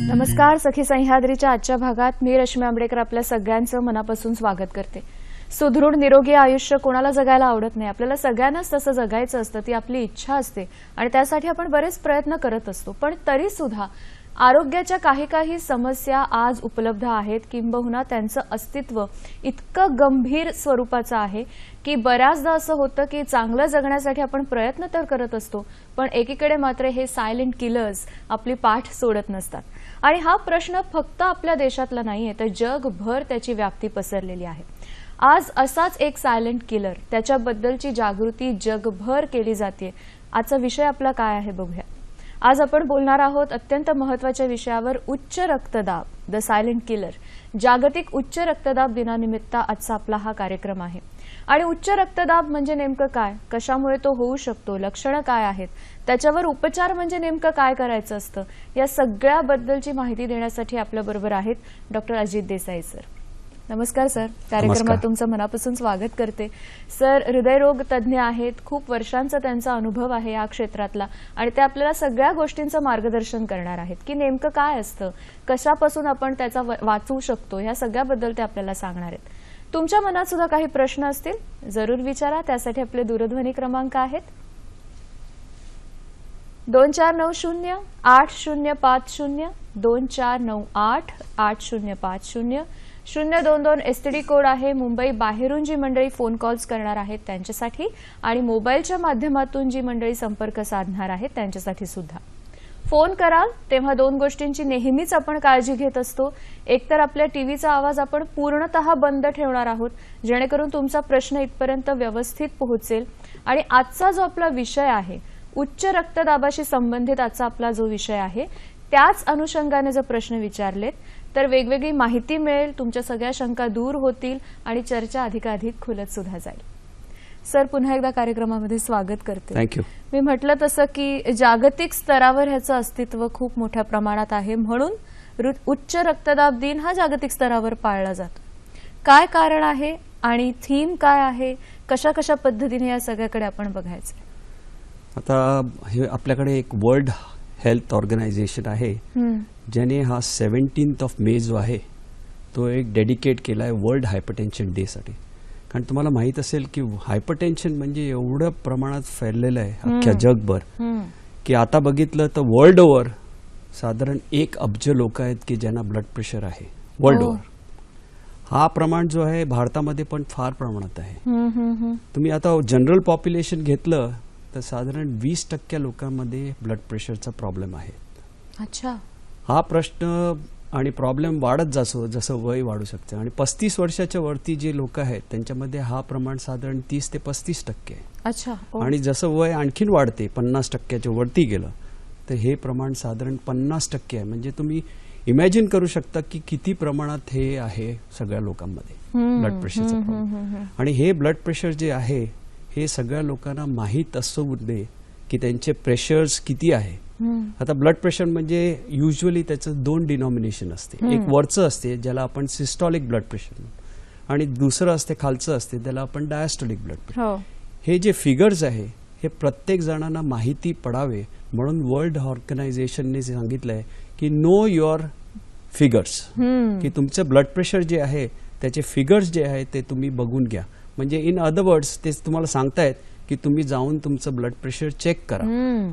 नमस्कार. सखी सह्याद्रीच्या आजच्या भागात मी रश्मी आंबेडकर आपल्या सगळ्यांचं मनापासून स्वागत करते. सुदृढ निरोगी आयुष्य कोणाला जगायला आवडत नाही. आपल्याला सगळ्यांनाच तसं जगायचं असतं, ती आपली इच्छा असते आणि त्यासाठी आपण बरेच प्रयत्न करत असतो. पण तरी सुद्धा आरोग्याच्या काही समस्या आज उपलब्ध आहेत, किंबहुना त्यांचं अस्तित्व इतकं गंभीर स्वरूपाचं आहे की बऱ्याचदा असं होतं की चांगलं जगण्यासाठी आपण प्रयत्न तर करत असतो, पण एकीकडे मात्र हे सायलेंट किलर्स आपली पाठ सोडत नसतात. आणि हा प्रश्न फक्त आपल्या देशातला नाहीये, तर जगभर त्याची व्याप्ती पसरलेली आहे. आज असाच एक सायलेंट किलर, त्याच्याबद्दलची जागृती जगभर केली जाते. आजचा विषय आपला काय आहे बघूया. आज आपण बोलणार आहोत अत्यंत महत्त्वाच्या विषयावर, उच्च रक्तदाब, द सायलेंट किलर. जागतिक उच्च रक्तदाब दिनानिमित्त आजचा आपला हा कार्यक्रम आहे. आणि उच्च रक्तदाब म्हणजे नेमकं काय, कशामुळे तो होऊ शकतो, लक्षणं काय आहेत, त्याच्यावर उपचार म्हणजे नेमकं काय करायचं असतं, या सगळ्याबद्दलची माहिती देण्यासाठी आपल्याबरोबर आहेत डॉक्टर अजित देसाई सर. नमस्कार सर. कार्यक्रमात तुमचं मनापासून स्वागत करते. सर हृदयरोग तज्ज्ञ आहेत, खूप वर्षांचा त्यांचा अनुभव आहे या क्षेत्रातला आणि ते आपल्याला सगळ्या गोष्टींचं मार्गदर्शन करणार आहेत की नेमकं काय असतं, कशापासून आपण त्याचा वाचू शकतो, या सगळ्याबद्दल ते आपल्याला सांगणार आहेत. तुमच्या मनात सुद्धा काही प्रश्न असतील जरूर विचारा. त्यासाठी आपले दूरध्वनी क्रमांक आहेत 2490-8050, 2498-8050, 022 एसटीडी कोड आहे. मुंबई बाहेरून जी मंडळी फोन कॉल्स करणार आहेत त्यांच्यासाठी आणि मोबाईलच्या माध्यमातून जी मंडळी संपर्क साधणार आहेत त्यांच्यासाठी सुद्धा. फोन कराल तेव्हा दोन गोष्टींची नेहमीच आपण काळजी घेत असतो. एकतर आपल्या टीव्हीचा आवाज आपण पूर्णतः बंद ठेवणार आहोत, जेणेकरून तुमचा प्रश्न इथपर्यंत व्यवस्थित पोहोचेल. आणि आजचा जो आपला विषय आहे, उच्च रक्तदाबाशी संबंधित आजचा आपला जो विषय आहे, त्याच अनुषंगाने जर प्रश्न विचारलेत तर वेगवेगळी माहिती मिळेल, तुमच्या सगळ्या शंका दूर होतील आणि चर्चा अधिकाधिक खुलत सुद्धा जाईल. सर पुन्हा एकदा कार्यक्रमामध्ये स्वागत करते. थँक्यू. मी म्हटलं तसं की जागतिक स्तरावर ह्याचं अस्तित्व खूप मोठ्या प्रमाणात आहे, म्हणून उच्च रक्तदाब दिन हा जागतिक स्तरावर पाळला जातो. काय कारण आहे आणि थीम काय आहे, कशा कशा पद्धतीने या सगळ्याकडे आपण बघायचं. आता हे आपल्याकडे एक वर्ल्ड हेल्थ ऑर्गनायझेशन आहे, ज्याने हा 17 मे जो आहे तो एक डेडिकेट केला आहे वर्ल्ड हायपरटेन्शन डे साठी. कारण तुम्हाला माहित असेल की हायपरटेन्शन म्हणजे एवढं प्रमाणात फैललेलं आहे अख्ख्या जगभर की आता बघितलं तर वर्ल्ड ओव्हर साधारण 1 अब्ज लोक आहेत की ज्यांना ब्लड प्रेशर आहे वर्ल्ड ओव्हर. हा प्रमाण जो आहे भारतामध्ये पण फार प्रमाणात आहे. तुम्ही आता जनरल पॉप्युलेशन घेतलं तर साधारण 20% लोकांमध्ये ब्लड प्रेशरचा प्रॉब्लेम आहे. अच्छा. हा प्रश्न आणि प्रॉब्लेम वाढत जातो जसं वय वाढू शकतं. आणि 35 वर्षाच्या वरती जे लोक आहेत त्यांच्यामध्ये हा प्रमाण साधारण 30 ते 35% आहे. अच्छा. आणि जसं वय आणखीन वाढते 50%च्या वरती गेलं तर हे प्रमाण साधारण 50% आहे. म्हणजे तुम्ही इमॅजिन करू शकता की किती प्रमाणात हे आहे सगळ्या लोकांमध्ये ब्लड प्रेशरचं प्रॉब्लेम. आणि हे ब्लड प्रेशर जे आहे हे सगळ्या लोकांना माहीत असू दे की त्यांचे प्रेशर्स किती आहे. आता ब्लड प्रेशर म्हणजे युजली त्याचं 2 डिनॉमिनेशन असते. एक वरचं असते ज्याला आपण सिस्टॉलिक ब्लड प्रेशर आणि दुसरं असते खालचं असते त्याला आपण डायस्टोलिक ब्लड प्रेशर. हे जे फिगर्स आहे हे प्रत्येक जणांना माहिती पडावे म्हणून वर्ल्ड ऑर्गनायझेशनने सांगितलंय की नो युअर फिगर्स, की तुमचं ब्लड प्रेशर जे आहे त्याचे फिगर्स जे आहे ते तुम्ही बघून घ्या. म्हणजे इन अदर वर्ड्स ते तुम्हाला सांगतायत की तुम्ही जाऊन तुमचं ब्लड प्रेशर चेक करा.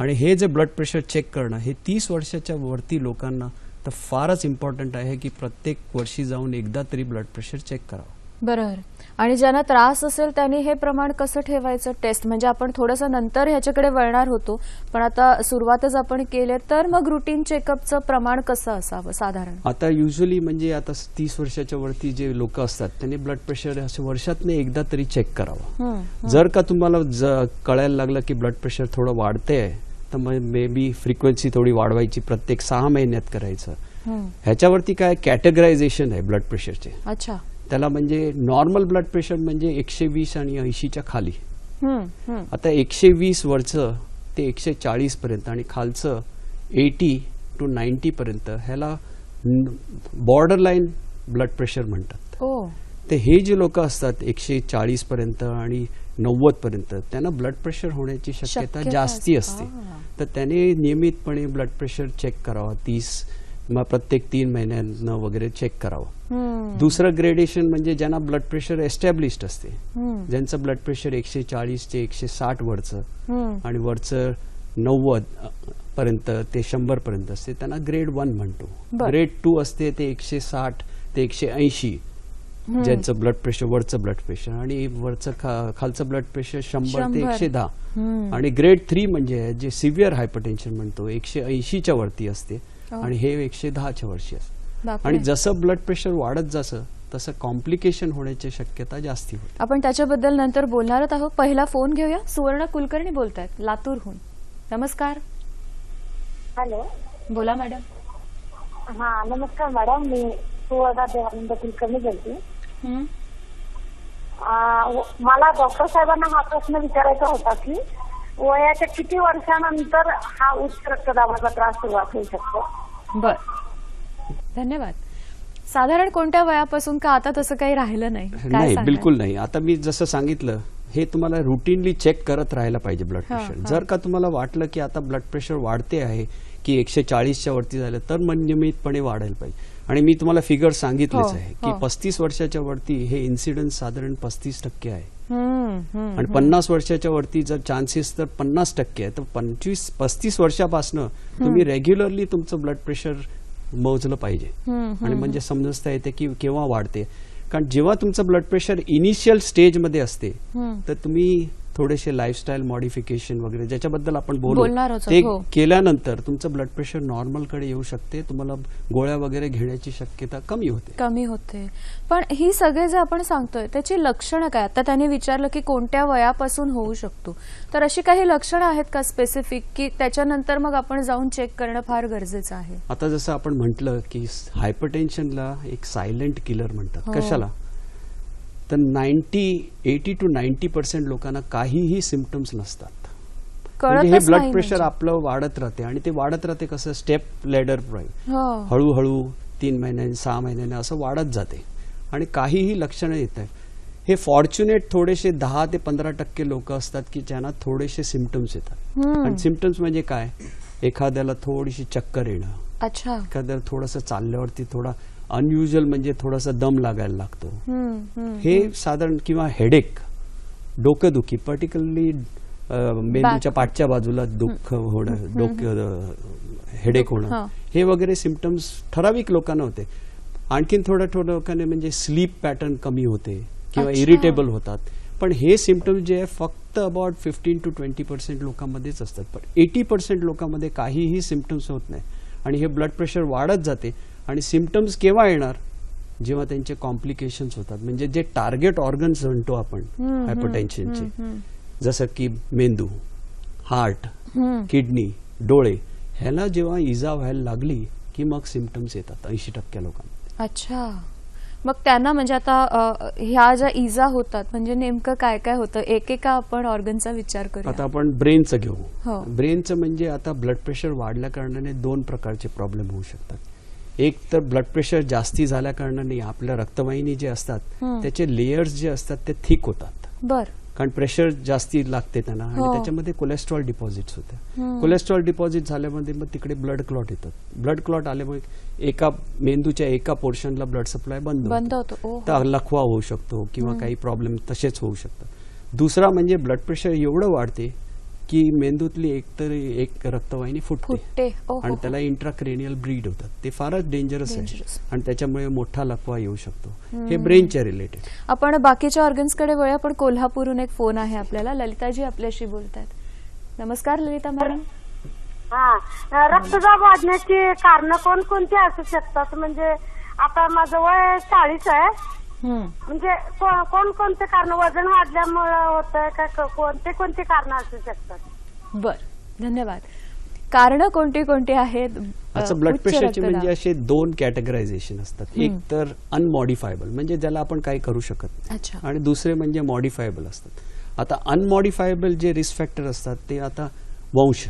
आणि हे जे ब्लड प्रेशर चेक करणं हे 30 वर्षाच्या वरती लोकांना तर फारच इम्पॉर्टंट आहे की प्रत्येक वर्षी जाऊन एकदा तरी ब्लड प्रेशर चेक करावं. बरोबर. आणि ज्यांना त्रास असेल त्यांनी हे प्रमाण कसं ठेवायचं, टेस्ट म्हणजे आपण थोडंसं नंतर ह्याच्याकडे वळणार होतो, पण आता सुरुवातच आपण केले तर मग रुटीन चेकअपचं प्रमाण कसं असावं साधारण. आता युजली म्हणजे आता 30 वर्षाच्या वरती जे लोक असतात त्यांनी ब्लड प्रेशर असं वर्षातनं एकदा तरी चेक करावं. जर का तुम्हाला कळायला लागलं की ब्लड प्रेशर थोडं वाढतंय तर मग मे बी फ्रिक्वेन्सी थोडी वाढवायची, प्रत्येक 6 महिन्यात करायचं. ह्याच्यावरती काय कॅटेगरायझेशन आहे ब्लड प्रेशरचे. अच्छा. त्याला म्हणजे नॉर्मल ब्लड प्रेशर म्हणजे 120 आणि 80च्या खाली. आता 120 वरचं ते 140 पर्यंत आणि खालचं 80 to 90 पर्यंत ह्याला बॉर्डर लाईन ब्लड प्रेशर म्हणतात. ते हे जे लोक असतात 140 पर्यंत आणि 90 पर्यंत त्यांना ब्लड प्रेशर होण्याची शक्यता जास्ती असते. तर त्याने नियमितपणे ब्लड प्रेशर चेक करावा. 30 मग प्रत्येक 3 महिन्यांना वगैरे चेक करावं. हम्म. दुसरं ग्रेडेशन म्हणजे ज्यांना ब्लड प्रेशर एस्टॅब्लिश्ड असते, हम्म. ज्यांचं ब्लड प्रेशर 140 ते 160 वरचं हम्म. आणि वरचं 90 पर्यंत ते 100 पर्यंत असते, त्यांना ग्रेड 1 म्हणतो. बर. ग्रेड 2 असते ते 160 ते 180, ज्यांचं ब्लड प्रेशर वरचं ब्लड प्रेशर, आणि वरचं खालचं ब्लड प्रेशर 100 ते 110. हम्म. आणि ग्रेड 3 म्हणजे जे सिव्हिअर हायपरटेन्शन म्हणतो 180च्या वरती असते, आणि हे 110च्या वरची असते. बापरे. आणि जसं ब्लड प्रेशर वाढत जातं तसं कॉम्प्लिकेशन होण्याची शक्यता जास्ती होते. आपण त्याच्याबद्दल नंतर बोलणारच आहोत. पहिला फोन घेऊया. सुवर्ण कुलकर्णी बोलतायत लातूरहून. नमस्कार. हॅलो. बोला मॅडम. हा नमस्कार मॅडम, मी सुवर्णा देवानंद कुलकर्णी बोलते. हम्म. मला डॉक्टर साहेबांना हा प्रश्न विचारायचा होता की वयाच्या किती वर्षानंतर हा उच्च रक्तदाबाचा त्रास सुरुवात होऊ शकतो? बर, धन्यवाद. साधारण कोणत्या वयापासून, का आता तसं काही राहिलं नाही? काय नाही, सांगताय? बिलकुल नाही. आता मी जसं सांगितलं, हे तुम्हाला रुटीनली चेक करत राहायला पाहिजे ब्लड हा, प्रेशर. हा. जर का तुम्हाला वाटलं की आता ब्लड प्रेशर वाढते आहे, की 140च्या वरती झालं, तर नियमितपणे वाढायला पाहिजे. आणि मी तुम्हाला फिगर सांगितलेच हो, आहे की हो. 35 वर्षाच्या वरती हे इन्सिडन्स साधारण 35% आहे, हम्म, हम्म, आणि 50 वर्षाच्या वरती जर चान्सेस तर 50% आहे. तर 35 वर्षापासून तुम्ही रेग्युलरली तुमचं ब्लड प्रेशर मोजलं पाहिजे. हम्म, आणि म्हणजे समजता येते की केव्हा वाढते. कारण जेव्हा तुमचं ब्लड प्रेशर इनिशियल स्टेजमध्ये असते, हम्म. तर तुम्ही थोडेसे लाईफस्टाईल मॉडिफिकेशन वगैरे ज्याच्याबद्दल आपण बोलणार आहोत, ते हो. केल्यानंतर तुमचं ब्लड प्रेशर नॉर्मलकडे येऊ शकते. तुम्हाला गोळ्या वगैरे घेण्याची शक्यता कमी होते. पण ही सगळे जे आपण सांगतोय त्याची लक्षणं काय? आता त्याने विचारलं की कोणत्या वयापासून होऊ शकतो, तर अशी काही लक्षणं आहेत का स्पेसिफिक, की त्याच्यानंतर मग आपण जाऊन चेक करणं फार गरजेचं आहे? आता जसं आपण म्हटलं की हायपरटेन्शनला एक सायलेंट किलर म्हणतात. हो. कशाला? तर 80 to 90% लोकांना काहीही सिम्पटम्स नसतात. म्हणजे हे कळतच ब्लड नाही प्रेशर म्हणजे. आपलं वाढत राहते, आणि ते वाढत राहते कसं, स्टेप लेडर हो. हळूहळू 3 महिन्यांनी 6 महिन्यांनी असं वाढत जाते, आणि काहीही लक्षणं येत नाही. हे फॉर्च्युनेट थोडेसे 10 ते 15% लोक असतात की ज्यांना थोडेसे सिम्पटम्स येतात. हम्म. आणि सिम्पटम्स म्हणजे काय? एखाद्याला थोडीशी चक्कर येणं, अच्छा. एखाद्याला थोडंसं चालल्यावरती थोडा अनयुजल म्हणजे थोडासा दम लागायला लागतो, हम्म, हम्म. हे साधारण, किंवा हेडेक, डोकेदुखी, पर्टिक्युलरली मेंदूच्या पाठच्या बाजूला दुःख होणं, हेडेक हा. होणं, हे वगैरे सिम्पटम्स ठराविक लोकांना होते. आणखीन थोड्या लोकांना म्हणजे स्लीप पॅटर्न कमी होते किंवा अच्छा. इरिटेबल होतात. पण हे सिम्पटम्स जे आहे फक्त अबाउट 15 to 20% लोकांमध्येच असतात. पण 80% लोकांमध्ये काहीही सिम्पटम्स होत नाही, आणि हे ब्लड प्रेशर वाढत जाते. आणि सिम्पटम्स केव्हा येणार? जेव्हा त्यांचे कॉम्प्लिकेशन्स होतात. म्हणजे जे टार्गेट ऑर्गन्स म्हणतो आपण हायपरटेन्शनचे, जसं की मेंदू, हार्ट, किडनी, डोळे, ह्याला जेव्हा इजा व्हायला लागली की मग सिम्पटम्स येतात 80% लोकांना. अच्छा. मग त्यांना म्हणजे आता ह्या ज्या इजा होतात म्हणजे नेमकं काय काय होतं? एकेका आपण ऑर्गनचा विचार करू. आता आपण ब्रेनचं घेऊ. हो. ब्रेनचं म्हणजे आता ब्लड प्रेशर वाढल्या कारणाने 2 प्रकारचे प्रॉब्लेम होऊ शकतात. एक तर ब्लड प्रेशर जास्ती झाल्या कारणाने आपल्या रक्तवाहिनी जे असतात त्याचे लेयर्स जे असतात ते थिक होतात. बर. कारण प्रेशर जास्ती लागते त्यांना, आणि हो. त्याच्यामध्ये कोलेस्ट्रॉल डिपॉझिट्स होते. कोलेस्ट्रॉल डिपॉझिट झाल्यामध्ये मग तिकडे ब्लड क्लॉट येतात. ब्लड क्लॉट आल्यामुळे एका मेंदूच्या एका पोर्शनला ब्लड सप्लाय बंद होतो. ओहो. तर लखवा होऊ शकतो किंवा काही प्रॉब्लेम तसेच होऊ शकतात. दुसरा म्हणजे ब्लड प्रेशर एवढं वाढते की मेंदूतली एक रक्तवाहिनी फुटते, ओहो. आणि त्याला इंट्राक्रेनियल ब्लीड होतात. ते फारच डेंजरस आहे, आणि त्याच्यामुळे मोठा लकवा येऊ शकतो. हे ब्रेनच्या रिलेटेड. आपण बाकीच्या ऑर्गन्स कडे वळूया, पण कोल्हापूरहून एक फोन आहे आपल्याला. ललिताजी आपल्याशी बोलतायत. नमस्कार ललिता मॅडम. हा, रक्तदाब वाढण्याची कारण कोणकोणती असू शकतात? म्हणजे आता माझं वय 40 आहे, म्हणजे कोणते कारण, वजन वाढल्यामुळे होतंय का, कोणते कारण असू शकतात? बर, धन्यवाद. कारण कोणती आहेत? असं ब्लड प्रेशरचे म्हणजे असे 2 कॅटेगरायझेशन असतात. एक तर अनमॉडिफायबल म्हणजे ज्याला आपण काही करू शकत नाही, आणि दुसरे म्हणजे मॉडिफायबल असतात. आता अनमॉडिफायबल जे रिस्क फॅक्टर असतात ते आता वंश,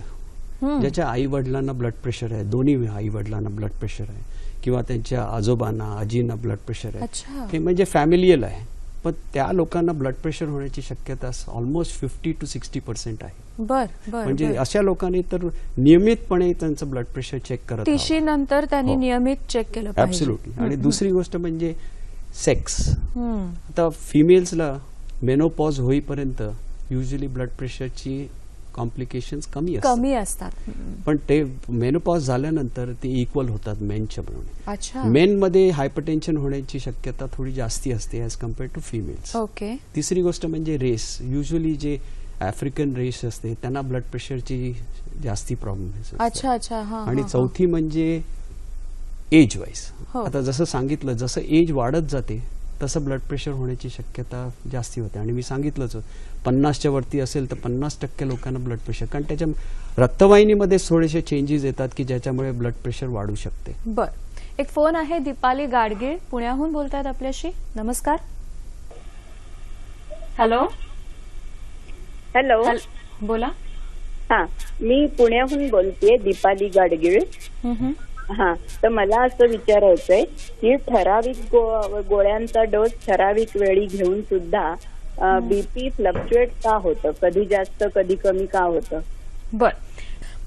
ज्याच्या आई वडिलांना ब्लड प्रेशर आहे, दोन्ही आई वडिलांना ब्लड प्रेशर आहे, किंवा त्यांच्या आजोबांना आजींना ब्लड प्रेशर आहे, हे म्हणजे फॅमिलियल आहे. पण त्या लोकांना ब्लड प्रेशर होण्याची शक्यता ऑलमोस्ट 50 to 60% आहे. बर बर म्हणजे बर. अशा लोकांनी तर नियमितपणे त्यांचं ब्लड प्रेशर चेक करत तिशी नंतर त्यांनी हो. नियमित चेक केलं पाहिजे. ऍब्सोल्युटली. आणि दुसरी गोष्ट म्हणजे सेक्स. हम्म. आता फिमेल्सला मेनोपॉज होईपर्यंत युजली ब्लड प्रेशरची कॉम्प्लिकेशन्स कमी असतात. पण ते मेनोपॉज झाल्यानंतर ते इक्वल होतात मेनच्या प्रमाणे. अच्छा. मेनमध्ये हायपरटेन्शन होण्याची शक्यता थोडी जास्ती असते as compare to females. Okay. तिसरी गोष्ट म्हणजे रेस. युजली जे आफ्रिकन रेस असते त्यांना ब्लड प्रेशरची जास्ती प्रॉब्लेम. अच्छा अच्छा. हा. आणि हा, चौथी म्हणजे एज वाईज. हो. आता जसं सांगितलं, जसं एज वाढत जाते तसं ब्लड प्रेशर होण्याची शक्यता जास्ती होते. आणि मी सांगितलंच 50च्या वरती असेल तर 50% लोकांना ब्लड प्रेशर, कारण त्याच्या रक्तवाहिनीमध्ये थोडेसे चेंजेस येतात की ज्याच्यामुळे ब्लड प्रेशर वाढू शकते. बर. एक फोन आहे, दीपाली गाडगीळ पुण्याहून बोलतायत आपल्याशी. नमस्कार. हॅलो. हॅलो. बोला. हा, मी पुण्याहून बोलतेय, दीपाली गाडगीळ. हा, तर मला असं विचारायचंय की ठराविक गोळ्यांचा डोस ठराविक वेळी घेऊन सुद्धा बीपी फ्लक्च्युएट का होतं, कधी जास्त कधी कमी का होतं? बर.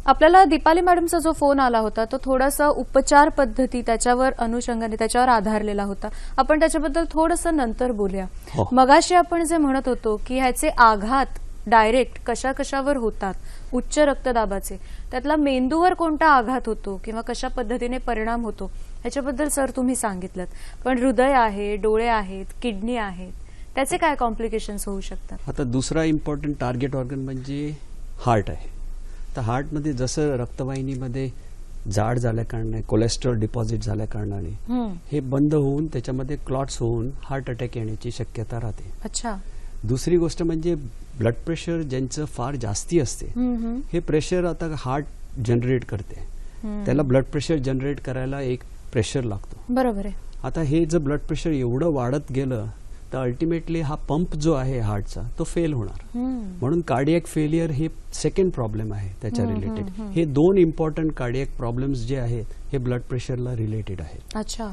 आपल्याला दीपाली मॅडमचा जो फोन आला होता तो थोडासा उपचार पद्धती त्याच्यावर अनुषंगाने त्याच्यावर आधारलेला होता. आपण त्याच्याबद्दल थोडंसं नंतर बोलूया. हो. मगाशी आपण जे म्हणत होतो की ह्याचे आघात डायरेक्ट कशा कशावर होतात, उच्च रक्तदाबाचे, त्यातला मेंदूवर कोणता आघात होतो किंवा कशा पद्धतीने परिणाम होतो ह्याच्याबद्दल सर तुम्ही सांगितलं. पण हृदय आहे, डोळे आहेत, किडनी आहेत, त्याचे काय कॉम्प्लिकेशन्स होऊ शकतात? आता दुसरा इम्पॉर्टंट टार्गेट ऑर्गन म्हणजे हार्ट आहे. तर हार्टमध्ये जसं रक्तवाहिनीमध्ये जाड झाल्या कारणाने, कोलेस्ट्रॉल डिपॉझिट झाल्या कारणाने हे बंद होऊन त्याच्यामध्ये क्लॉट्स होऊन हार्ट अटॅक येण्याची शक्यता राहते. अच्छा. दुसरी गोष्ट म्हणजे ब्लड प्रेशर ज्यांचं फार जास्ती असते हे प्रेशर आता हार्ट जनरेट करते. त्याला ब्लड प्रेशर जनरेट करायला एक प्रेशर लागतो. बरोबर आहे. आता हे जर ब्लड प्रेशर एवढं वाढत गेलं तर अल्टिमेटली हा पंप जो आहे हार्टचा तो फेल होणार. म्हणून कार्डियक फेलियर हे सेकंड प्रॉब्लेम आहे त्याच्या रिलेटेड. हे दोन इम्पॉर्टंट कार्डियक प्रॉब्लेम्स जे आहेत हे ब्लड प्रेशरला रिलेटेड आहेत. अच्छा.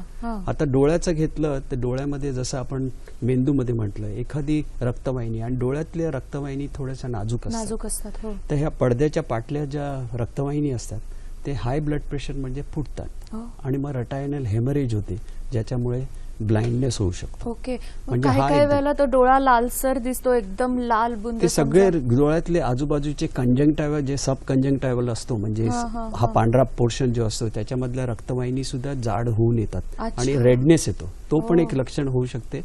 आता डोळ्याचं घेतलं तर डोळ्यामध्ये जसं आपण मेंदूमध्ये म्हटलं एखादी रक्तवाहिनी, आणि डोळ्यातल्या रक्तवाहिनी थोड्याशा नाजूक असतात. हो. तर ह्या पडद्याच्या पाटल्या ज्या रक्तवाहिनी असतात ते हाय ब्लड प्रेशर म्हणजे फुटतात आणि मग रटायनल हेमरेज होते ज्याच्यामुळे ब्लाइंडनेस होऊ शकतो. ओके. म्हणजे काही हा काही एकदम- वेळेला तो डोळा लालसर दिसतो, एकदम लाल बुंद. ते सगळे डोळ्यातले आजूबाजूचे कंजंक्टायव्हल जे सब कंजंक्टायव्हल असतो म्हणजे हा पांढरा पोर्शन जो असतो त्याच्यामधल्या रक्तवाहिनी सुद्धा जाड होऊन येतात. अच्छा. आणि रेडनेस येतो. तो पण एक लक्षण होऊ शकते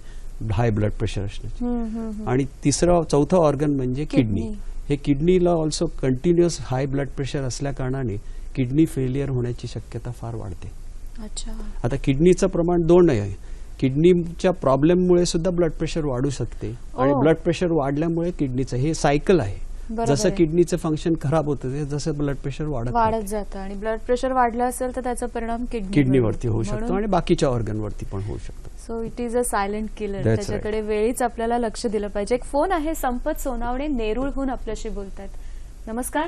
हाय ब्लड प्रेशर असण्याचे. आणि चौथं ऑर्गन म्हणजे किडनी. हे किडनीला also continuous high blood pressure असल्या कारणाने किडनी फेलियर होण्याची शक्यता फार वाढते. अच्छा. आता किडनीचं प्रमाण 2 आहे. किडनीच्या प्रॉब्लेममुळे सुद्धा ब्लड प्रेशर वाढू शकते आणि ब्लड प्रेशर वाढल्यामुळे किडनीचं हे सायकल आहे. जसं किडनीचं फंक्शन खराब होतं जसं ब्लड प्रेशर वाढत जातं आणि ब्लड प्रेशर वाढलं असेल तर त्याचा परिणाम किडनीवरती होऊ शकतो आणि बाकीच्या ऑर्गनवरती पण होऊ शकतो. So it is a silent killer. त्याच्याकडे वेळीच आपल्याला लक्ष दिलं पाहिजे. एक फोन आहे, संपत सोनावणे नेरूळहून आपल्याशी बोलतायत. नमस्कार.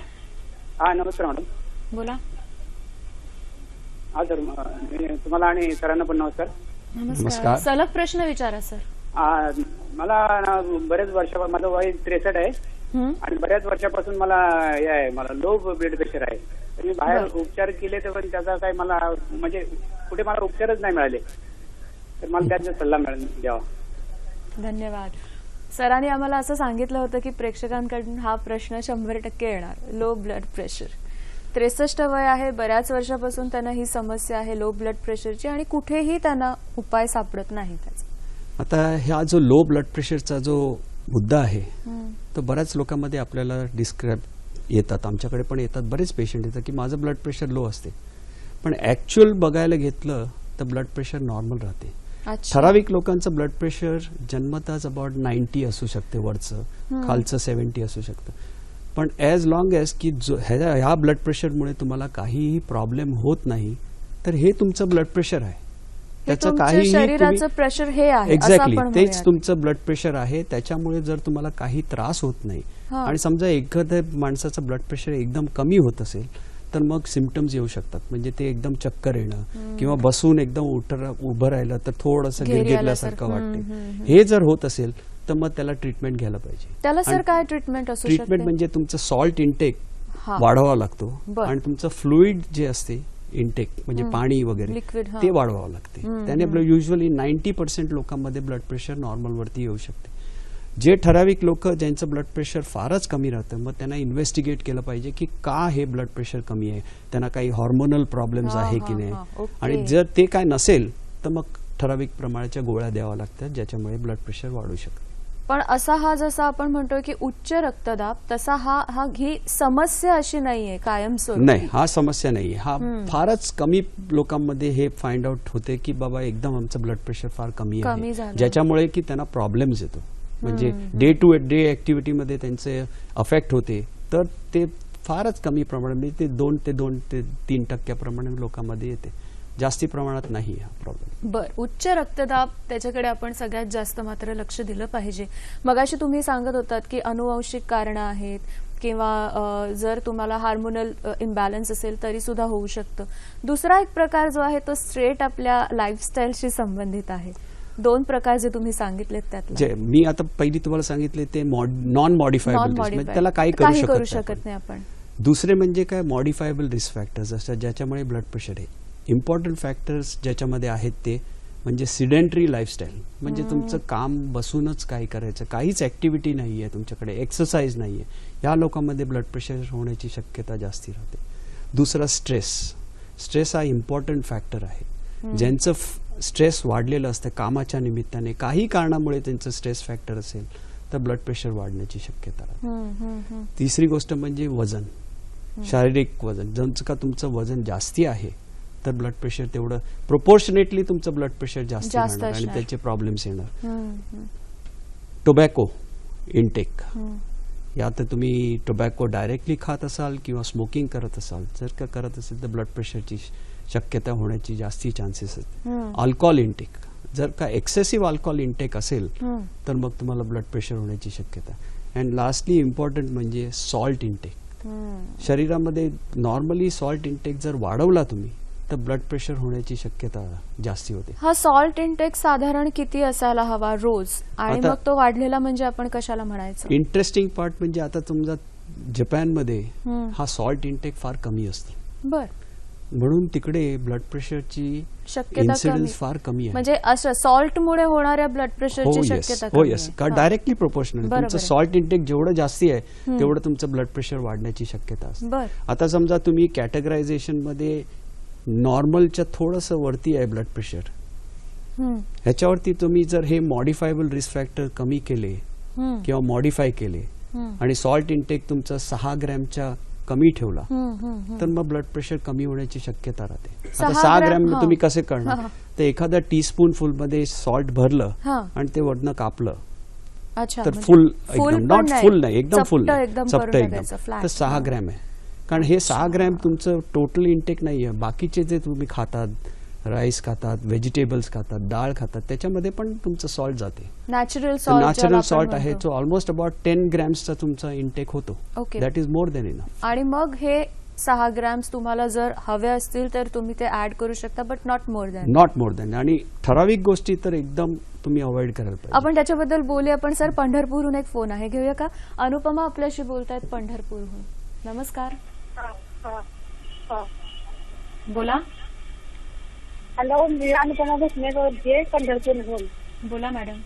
हा, नमस्कार मॅडम. बोला. हा सर, तुम्हाला आणि सरांना पण नमस्कार. नमस्कार. सलग प्रश्न विचारा सर. मला बरेच वर्ष, माझं वय 63 आहे आणि बऱ्याच वर्षापासून मला हे आहे, मला लो ब्लड प्रेशर आहे. तर मी बाहेर उपचार केले तर पण त्याचा काही मला म्हणजे कुठे मला उपचारच नाही मिळाले. तर मला त्याचा सल्ला द्यावा. धन्यवाद. सरांनी आम्हाला असं सांगितलं होतं की प्रेक्षकांकडून हा प्रश्न 100% येणार. Low blood pressure. 63 वय आहे, बऱ्याच वर्षापासून त्यांना ही समस्या आहे लो ब्लड प्रेशरची आणि कुठेही त्यांना उपाय सापडत नाही त्याचा. आता हा जो लो ब्लड प्रेशरचा जो मुद्दा आहे तो बऱ्याच लोकांमध्ये आपल्याला डिस्क्राईब येतात. आमच्याकडे पण येतात, बरेच पेशंट येतात की माझं ब्लड प्रेशर लो असते. पण ऍक्च्युअल बघायला घेतलं तर ब्लड प्रेशर नॉर्मल राहते. ठराविक लोकांचं ब्लड प्रेशर जन्मताच अबाउट 90 असू शकते, वरचं खालचं 70 असू शकतं. पण ॲज लॉंग ॲज की ह्या ब्लड प्रेशरमुळे तुम्हाला काहीही प्रॉब्लेम होत नाही तर हे तुमचं ब्लड प्रेशर आहे. त्याचं काहीही शरीराचं प्रेशर हे आहे. एक्झॅक्टली तेच तुमचं ब्लड प्रेशर आहे. त्याच्यामुळे जर तुम्हाला काही त्रास होत नाही आणि समजा एखाद्या माणसाचं ब्लड प्रेशर एकदम कमी होत असेल तर मग सिम्पटम्स येऊ शकतात. म्हणजे ते एकदम चक्कर येणं किंवा बसून एकदम उभं राहिलं तर थोडंसं गिरगिरल्यासारखं वाटते. हे जर होत असेल तर मग त्याला ट्रीटमेंट घ्यायला पाहिजे. त्याला सर काय ट्रीटमेंट असू शकते? ट्रीटमेंट म्हणजे तुमचं सॉल्ट इंटेक वाढवावा लागतो आणि तुमचं फ्लुइड जे असते इंटेक म्हणजे पाणी वगैरे लिक्विड ते वाढवावं लागते. त्याने युजली 90% लोकांमध्ये ब्लड प्रेशर नॉर्मल वरती येऊ शकते. जे ठराविक लोक ज्यांचं ब्लड प्रेशर फारच कमी राहतं मग त्यांना इन्व्हेस्टिगेट केलं पाहिजे की का हे ब्लड प्रेशर कमी आहे, त्यांना काही हॉर्मोनल प्रॉब्लेम्स आहे की नाही. आणि जर ते काय नसेल तर मग ठराविक प्रमाणाच्या गोळ्या द्याव्या लागतात ज्याच्यामुळे ब्लड प्रेशर वाढू शकतं. पण असा हा जसा आपण म्हणतोय की उच्च रक्तदाब तसा ही समस्या अशी नाहीये कायमस्वरूपी. नाही, हा समस्या नाहीये. हा फारच कमी लोकांमध्ये हे फाइंड आउट होते की बाबा एकदम आमचं ब्लड प्रेशर फार कमी आहे ज्याच्यामुळे की त्यांना प्रॉब्लेम्स येतो. म्हणजे डे टू डे ऍक्टिव्हिटीमध्ये त्यांचे अफेक्ट होते. तर ते फारच कमी प्रमाणात ते 2 ते 3% लोकांमध्ये येते. जास्ती प्रमाणात नाही हा प्रॉब्लेम. उच्च रक्तदाब त्याच्याकडे आपण सगळ्यात जास्त मात्र लक्ष दिलं पाहिजे. मगाशी तुम्ही सांगत होतात की अनुवंशिक कारणं आहेत किंवा जर तुम्हाला हार्मोनल इम्बॅलन्स असेल तरी सुद्धा होऊ शकतं. दुसरा एक प्रकार जो आहे तो स्ट्रेट आपल्या लाईफस्टाईलशी संबंधित आहे. 2 प्रकार जे तुम्ही सांगितलेत त्यातले मी आता पहिली तुम्हाला सांगितले ते नॉन मॉडिफायबल, त्याला काही करू शकत नाही आपण. दुसरे म्हणजे काय मॉडिफायबल रिस्क फॅक्टर्स असतात ज्याच्यामुळे ब्लड प्रेशर आहे. इम्पॉर्टंट फॅक्टर्स ज्याच्यामध्ये आहेत ते म्हणजे सिडेंटरी लाईफस्टाईल, म्हणजे तुमचं काम बसूनच काय करायचं, काहीच ऍक्टिव्हिटी नाहीये तुमच्याकडे, एक्सरसाइज नाहीये, या लोकांमध्ये ब्लड प्रेशर होण्याची शक्यता जास्ती राहते. दुसरा स्ट्रेस हा इम्पॉर्टंट फॅक्टर आहे. ज्यांचं स्ट्रेस वाढलेलं असतं कामाच्या निमित्ताने, काही कारणामुळे त्यांचं स्ट्रेस फॅक्टर असेल तर ब्लड प्रेशर वाढण्याची शक्यता राहते. तिसरी गोष्ट म्हणजे वजन, शारीरिक वजन. ज्यांचं का तुमचं वजन जास्ती आहे तर ब्लड प्रेशर तेवढं प्रोपोर्शनेटली तुमचं ब्लड प्रेशर जास्त राहणार आणि त्याचे प्रॉब्लेम्स येणार. टोबॅको इंटेक, या तर तुम्ही टोबॅको डायरेक्टली खात असाल किंवा स्मोकिंग करत असाल, जर का करत असेल तर ब्लड प्रेशरची शक्यता होण्याची जास्ती चान्सेस आहेत. अल्कोहोल इंटेक, जर का एक्सेसिव्ह अल्कोहोल इंटेक असेल तर मग तुम्हाला ब्लड प्रेशर होण्याची शक्यता. अँड लास्टली इम्पॉर्टंट म्हणजे सॉल्ट इंटेक. शरीरामध्ये नॉर्मली सॉल्ट इंटेक जर वाढवला तुम्ही तर ब्लड प्रेशर होण्याची शक्यता जास्ती होते. हा सॉल्ट इंटेक साधारण किती असायला हवा रोज, आणि मग तो वाढलेला म्हणजे आपण कशाला म्हणायचं? इंटरेस्टिंग पार्ट म्हणजे आता समजा जपानमध्ये हा सॉल्ट इंटेक फार कमी असतो. म्हणून तिकडे ब्लड प्रेशरची शक्यता फार कमी आहे. म्हणजे असं सॉल्टमुळे होणाऱ्या ब्लड प्रेशरची शक्यता हो येस, कारण डायरेक्टली प्रोपोर्शनल तुमचं सॉल्ट इंटेक जेवढं जास्ती आहे तेवढं तुमचं ब्लड प्रेशर वाढण्याची शक्यता असते. आता समजा तुम्ही कॅटेगरायझेशन मध्ये नॉर्मलच्या थोडंसं वरती आहे ब्लड प्रेशर, ह्याच्यावरती तुम्ही जर हे मॉडिफायबल रिस्क फॅक्टर कमी केले किंवा मॉडिफाय केले आणि सॉल्ट इंटेक तुमचा 6 ग्रॅमच्या कमी ठेवला तर मग ब्लड प्रेशर कमी होण्याची शक्यता राहते. आता 6 ग्रॅम तुम्ही कसे करणार, तर एखाद्या टीस्पून फुल मध्ये सॉल्ट भरलं आणि ते वरनं कापलं तर फुल एकदम, नॉट फुल नाही, एकदम फुल चपट एकदम, तर 6 ग्रॅम आहे. कारण हे 6 ग्रॅम तुमचं टोटल इंटेक नाहीये. बाकीचे जे तुम्ही खातात, राईस खातात, व्हेजिटेबल्स खातात, डाळ खातात, त्याच्यामध्ये पण तुमचं सॉल्ट जाते. नॅचरल सॉल्ट आहे जो ऑलमोस्ट अबाउट 10 ग्रॅम्सचा तुमचा इंटेक होतो. That is more than enough. आणि मग हे 6 ग्रॅम्स तुम्हाला जर हवे असतील तर तुम्ही ते ऍड करू शकता, बट नॉट मोर दॅन. आणि ठराविक गोष्टी तर एकदम तुम्ही अवॉइड करायला पाहिजे. आपण त्याच्याबद्दल बोलूया. पण सर, पंढरपूरहून एक फोन आहे, घेऊया का? अनुपमा आपल्याशी बोलतायत पंढरपूरहून. नमस्कार. बोला. हॅलो, मी अनुपमा भुसने बोलते पंढरपूरहून. बोला मॅडम.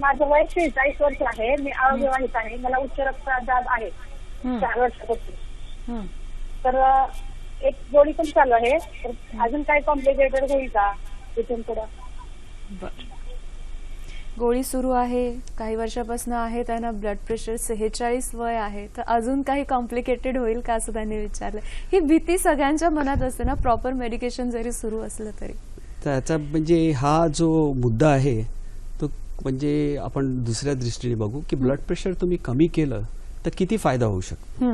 माझं वय 46 वर्ष आहे. मी अविवाहित आहे. मला उच्च रक्तदाब आहे 4 वर्षापासून. तर एक गोळी पण चालू आहे. अजून काय कॉम्प्लिकेटेड होईल का इथून पुढं? गोळी सुरू आहे, काही वर्षापासून आहे, त्यांना ब्लड प्रेशर 46 वय आहे, तर अजून काही कॉम्प्लिकेटेड होईल का असं त्यांनी विचारलं. ही भीती सगळ्यांच्या मनात असते ना, प्रॉपर मेडिकेशन जरी सुरू असलं तरी. त्याचा म्हणजे हा जो मुद्दा आहे तो म्हणजे आपण दुसऱ्या दृष्टीने बघू की ब्लड प्रेशर तुम्ही कमी केलं तर किती फायदा होऊ शकतो.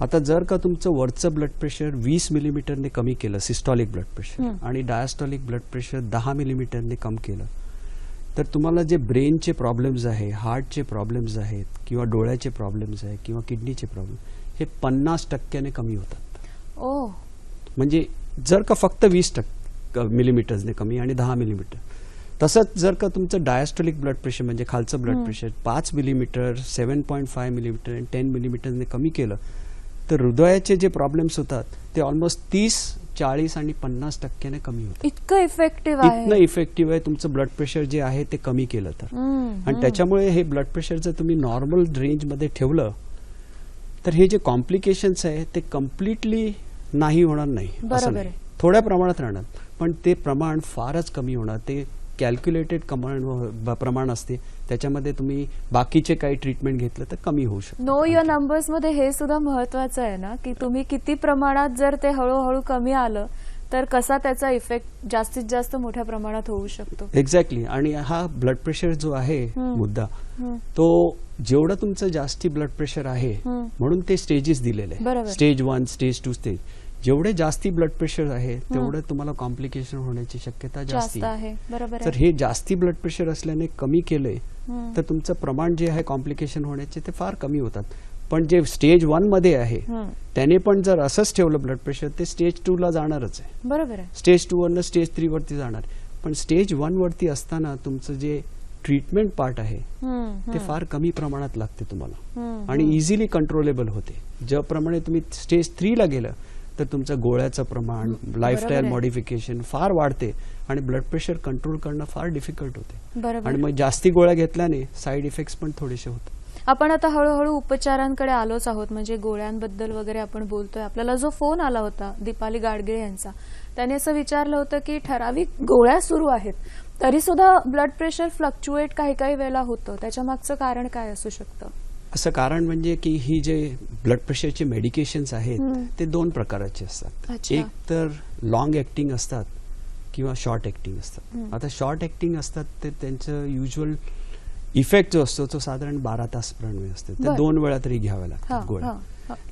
आता जर का तुमचं वरचं ब्लड प्रेशर 20 मिलीमीटरने कमी केलं, सिस्टॉलिक ब्लड प्रेशर, आणि डायस्टॉलिक ब्लड प्रेशर 10 मिलीमीटरने कम केलं, तर तुम्हाला जे ब्रेनचे प्रॉब्लेम्स आहे, हार्टचे प्रॉब्लेम्स आहेत किंवा डोळ्याचे प्रॉब्लेम्स आहेत किंवा किडनीचे प्रॉब्लेम, हे 50% कमी होतात. ओ, म्हणजे जर का फक्त 20% मिलीमीटर्सने कमी आणि 10 मिलीमीटर. तसंच जर का तुमचं डायस्टोलिक ब्लड प्रेशर म्हणजे खालचं ब्लड प्रेशर 5 मिलीमीटर, 7.5 मिलीमीटर आणि 10 मिलीमीटरने कमी केलं तर हृदयाचे जे प्रॉब्लेम्स होतात ते ऑलमोस्ट 30, 40 आणि 50% कमी होतात. इतकं इफेक्टिव्ह आहे. इतकं इफेक्टिव्ह आहे तुमचं ब्लड प्रेशर जे आहे ते कमी केलं तर. आणि त्याच्यामुळे हे ब्लड प्रेशर जर तुम्ही नॉर्मल रेंजमध्ये ठेवलं तर हे जे कॉम्प्लिकेशन्स आहे ते कम्प्लिटली नाही होणार नाही असं नाही, थोड्या प्रमाणात राहणार, पण ते प्रमाण फारच कमी होणार. ते कॅल्क्युलेटेड प्रमाण असते, त्याच्यामध्ये तुम्ही बाकीचे काही ट्रीटमेंट घेतलं तर कमी होऊ शकतं. नो युअर नंबर्स मध्ये हे सुद्धा महत्वाचं आहे ना, की तुम्ही किती प्रमाणात जर ते हळूहळू कमी आलं तर कसा त्याचा इफेक्ट जास्तीत जास्त मोठ्या प्रमाणात होऊ शकतो. एक्झॅक्टली. आणि हा ब्लड प्रेशर जो आहे मुद्दा, तो जेवढं तुमचं जास्ती ब्लड प्रेशर आहे म्हणून ते स्टेजेस दिलेले आहे, स्टेज 1, स्टेज 2 स्टेज. जेवढे जास्ती ब्लड प्रेशर आहे तेवढे तुम्हाला कॉम्प्लिकेशन होण्याची शक्यता जास्त आहे. तर हे जास्ती ब्लड प्रेशर असल्याने कमी केलंय तर तुमचं प्रमाण जे आहे कॉम्प्लिकेशन होण्याचे ते फार कमी होतात. पण जे स्टेज 1 मध्ये आहे त्याने पण जर असंच ठेवलं ब्लड प्रेशर ते स्टेज 2 ला जाणारच आहे. बरोबर आहे. स्टेज 2 वरनं स्टेज 3 वरती जाणार. पण स्टेज 1 वरती असताना तुमचं जे ट्रीटमेंट पार्ट आहे ते फार कमी प्रमाणात लागते तुम्हाला आणि इझिली कंट्रोलेबल होते. ज्याप्रमाणे तुम्ही स्टेज 3 ला गेलं तर तुमचं गोळ्याचं प्रमाण, लाईफस्टाईल मॉडिफिकेशन फार वाढते आणि ब्लड प्रेशर कंट्रोल करणं फार डिफिकल्ट होते. आणि मग जास्ती गोळ्या घेतल्याने साईड इफेक्ट्स पण थोडेसे होतात. आपण आता हळूहळू उपचारांकडे आलोच आहोत, म्हणजे गोळ्यांबद्दल वगैरे आपण बोलतोय. आपल्याला जो फोन आला होता दीपाली गाडगिळे यांचा, त्याने असं विचारलं होतं की ठराविक गोळ्या सुरू आहेत तरी सुद्धा ब्लड प्रेशर फ्लक्च्युएट काही काही वेळेला होतं, त्याच्या मागचं कारण काय असू शकतं? असं कारण म्हणजे की ही जे ब्लड प्रेशरचे मेडिकेशन्स आहेत ते 2 प्रकारचे असतात. एक तर लॉंग ऍक्टिंग असतात किंवा शॉर्ट ऍक्टिंग असतात. आता शॉर्ट ऍक्टिंग असतात ते त्यांचं युज्युअल इफेक्ट जो असतो तो साधारण 12 तासपर्यंत असतो, ते 2 वेळा तरी घ्याव्या लागतात गोळ्या.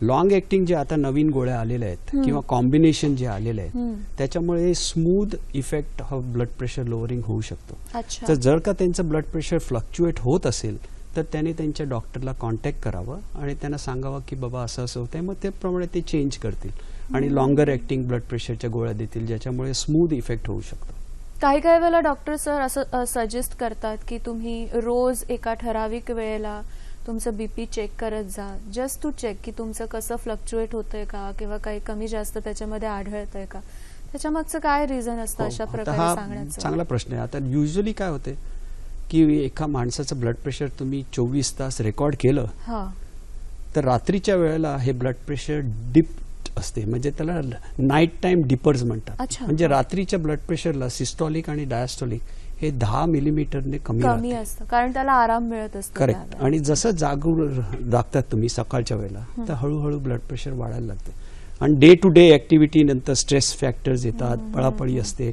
लॉंग ऍक्टिंग जे आता नवीन गोळ्या आलेल्या आहेत किंवा कॉम्बिनेशन जे आलेले आहेत त्याच्यामुळे smooth effect of blood pressure lowering होऊ शकतो. तर जर का त्यांचं ब्लड प्रेशर फ्लक्च्युएट होत असेल तर त्याने त्यांच्या डॉक्टरला कॉन्टॅक्ट करावं आणि त्यांना सांगावं की बाबा असं असं होतंय, मग त्याप्रमाणे ते चेंज करतील आणि लॉंगर ऍक्टिंग ब्लड प्रेशरच्या गोळ्या देतील ज्याच्यामुळे स्मूथ इफेक्ट होऊ शकतो. काही काही वेळेला डॉक्टर सर असं सजेस्ट करतात की तुम्ही रोज एका ठराविक वेळेला तुमचं बीपी चेक करत जा, जस्ट टू चेक की तुमचं कसं फ्लक्च्युएट होतंय का किंवा काही कमी जास्त त्याच्यामध्ये आढळतंय का. त्याच्या मागचं काय रिझन असतं अशा प्रकारे सांगण्याचं? चांगला प्रश्न आहे. आता युजली काय होते की एका माणसाचं ब्लड प्रेशर तुम्ही 24 तास रेकॉर्ड केलं तर रात्रीच्या वेळेला हे ब्लड प्रेशर डिप असते, म्हणजे त्याला नाईट टाइम डिपर्स म्हणतात. म्हणजे रात्रीच्या ब्लड प्रेशरला सिस्टॉलिक आणि डायस्टॉलिक हे 10 मिलीमीटरने कमी असतं, कारण त्याला आराम मिळत असतो. करेक्ट. आणि जसं जागून लागतात तुम्ही सकाळच्या वेळेला तर हळूहळू ब्लड प्रेशर वाढायला लागते. आणि डे टू डे ऍक्टिव्हिटी नंतर स्ट्रेस फॅक्टर्स येतात, पळापळी असते.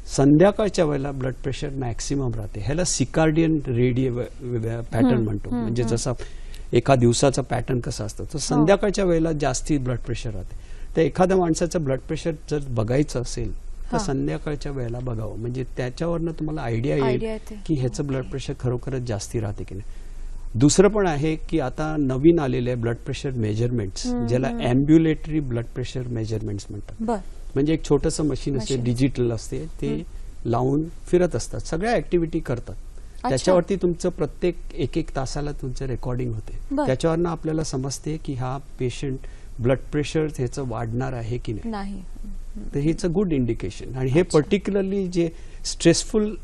संध्याकाळच्या वेळेला ब्लड प्रेशर मॅक्सिमम राहते. ह्याला सिकार्डियन पॅटर्न म्हणतो. म्हणजे जसा एका दिवसाचा पॅटर्न कसा असतो तर संध्याकाळच्या वेळेला जास्ती ब्लड प्रेशर राहते. तर एखाद्या माणसाचं ब्लड प्रेशर जर बघायचं असेल तर संध्याकाळच्या वेळेला बघावं, म्हणजे त्याच्यावरनं तुम्हाला आयडिया येईल की ह्याचं ब्लड प्रेशर खरोखरच जास्ती राहते की नाही. दुसरं पण आहे की आता नवीन आलेले ब्लड प्रेशर मेजरमेंट्स ज्याला अँब्युलेटरी ब्लड प्रेशर मेजरमेंट्स म्हणतात. म्हणजे एक छोटंसं मशीन असते, डिजिटल असते, ते लावून फिरत असतात, सगळ्या ऍक्टिव्हिटी करतात. त्याच्यावरती तुमचं प्रत्येक 1-1 तासाला तुमचं रेकॉर्डिंग होते. त्याच्यावरनं आपल्याला समजते की हा पेशंट ब्लड प्रेशर ह्याचं वाढणार आहे की नाही. तर हेच अ गुड इंडिकेशन. आणि हे पर्टिक्युलरली जे स्ट्रेसफुल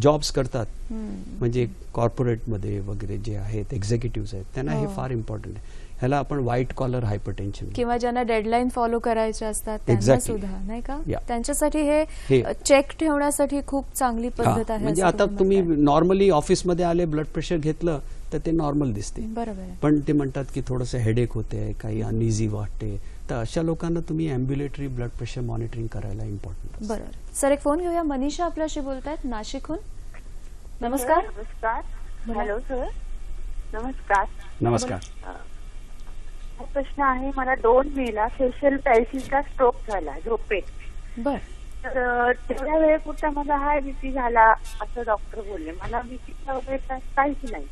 जॉब्स करतात म्हणजे कॉर्पोरेटमध्ये वगैरे जे आहेत एक्झिक्युटिव्ह आहेत त्यांना हे फार इम्पॉर्टंट आहे. ह्याला आपण व्हाईट कॉलर हायपरटेन्शन किंवा ज्यांना डेडलाईन फॉलो करायचे असतात त्यांना सुद्धा नाही का, त्यांच्यासाठी हे चेक ठेवण्यासाठी खूप चांगली पद्धत आहे. म्हणजे आता तुम्ही नॉर्मली ऑफिसमध्ये आले ब्लड प्रेशर घेतलं तर ते नॉर्मल दिसते, बरोबर, पण ते म्हणतात की थोडंसं हेडेक होते, काही अनइझी वाटते, तर अशा लोकांना तुम्ही अँब्युलेटरी ब्लड प्रेशर मॉनिटरिंग करायला इम्पॉर्टंट. बरोबर. सर एक फोन घेऊया. मनीषा आपल्याशी बोलतायत नाशिकहून. नमस्कार. Hello sir. नमस्कार. हा प्रश्न आहे, मला 2 मेला फेशियल पॅल्सीचा स्ट्रोक झाला झोपेत. बर. तर तेवढ्या वेळेपुरता माझा हाय बीपी झाला असं डॉक्टर बोलले. मला बीपीचा वगैरे काहीच नाही,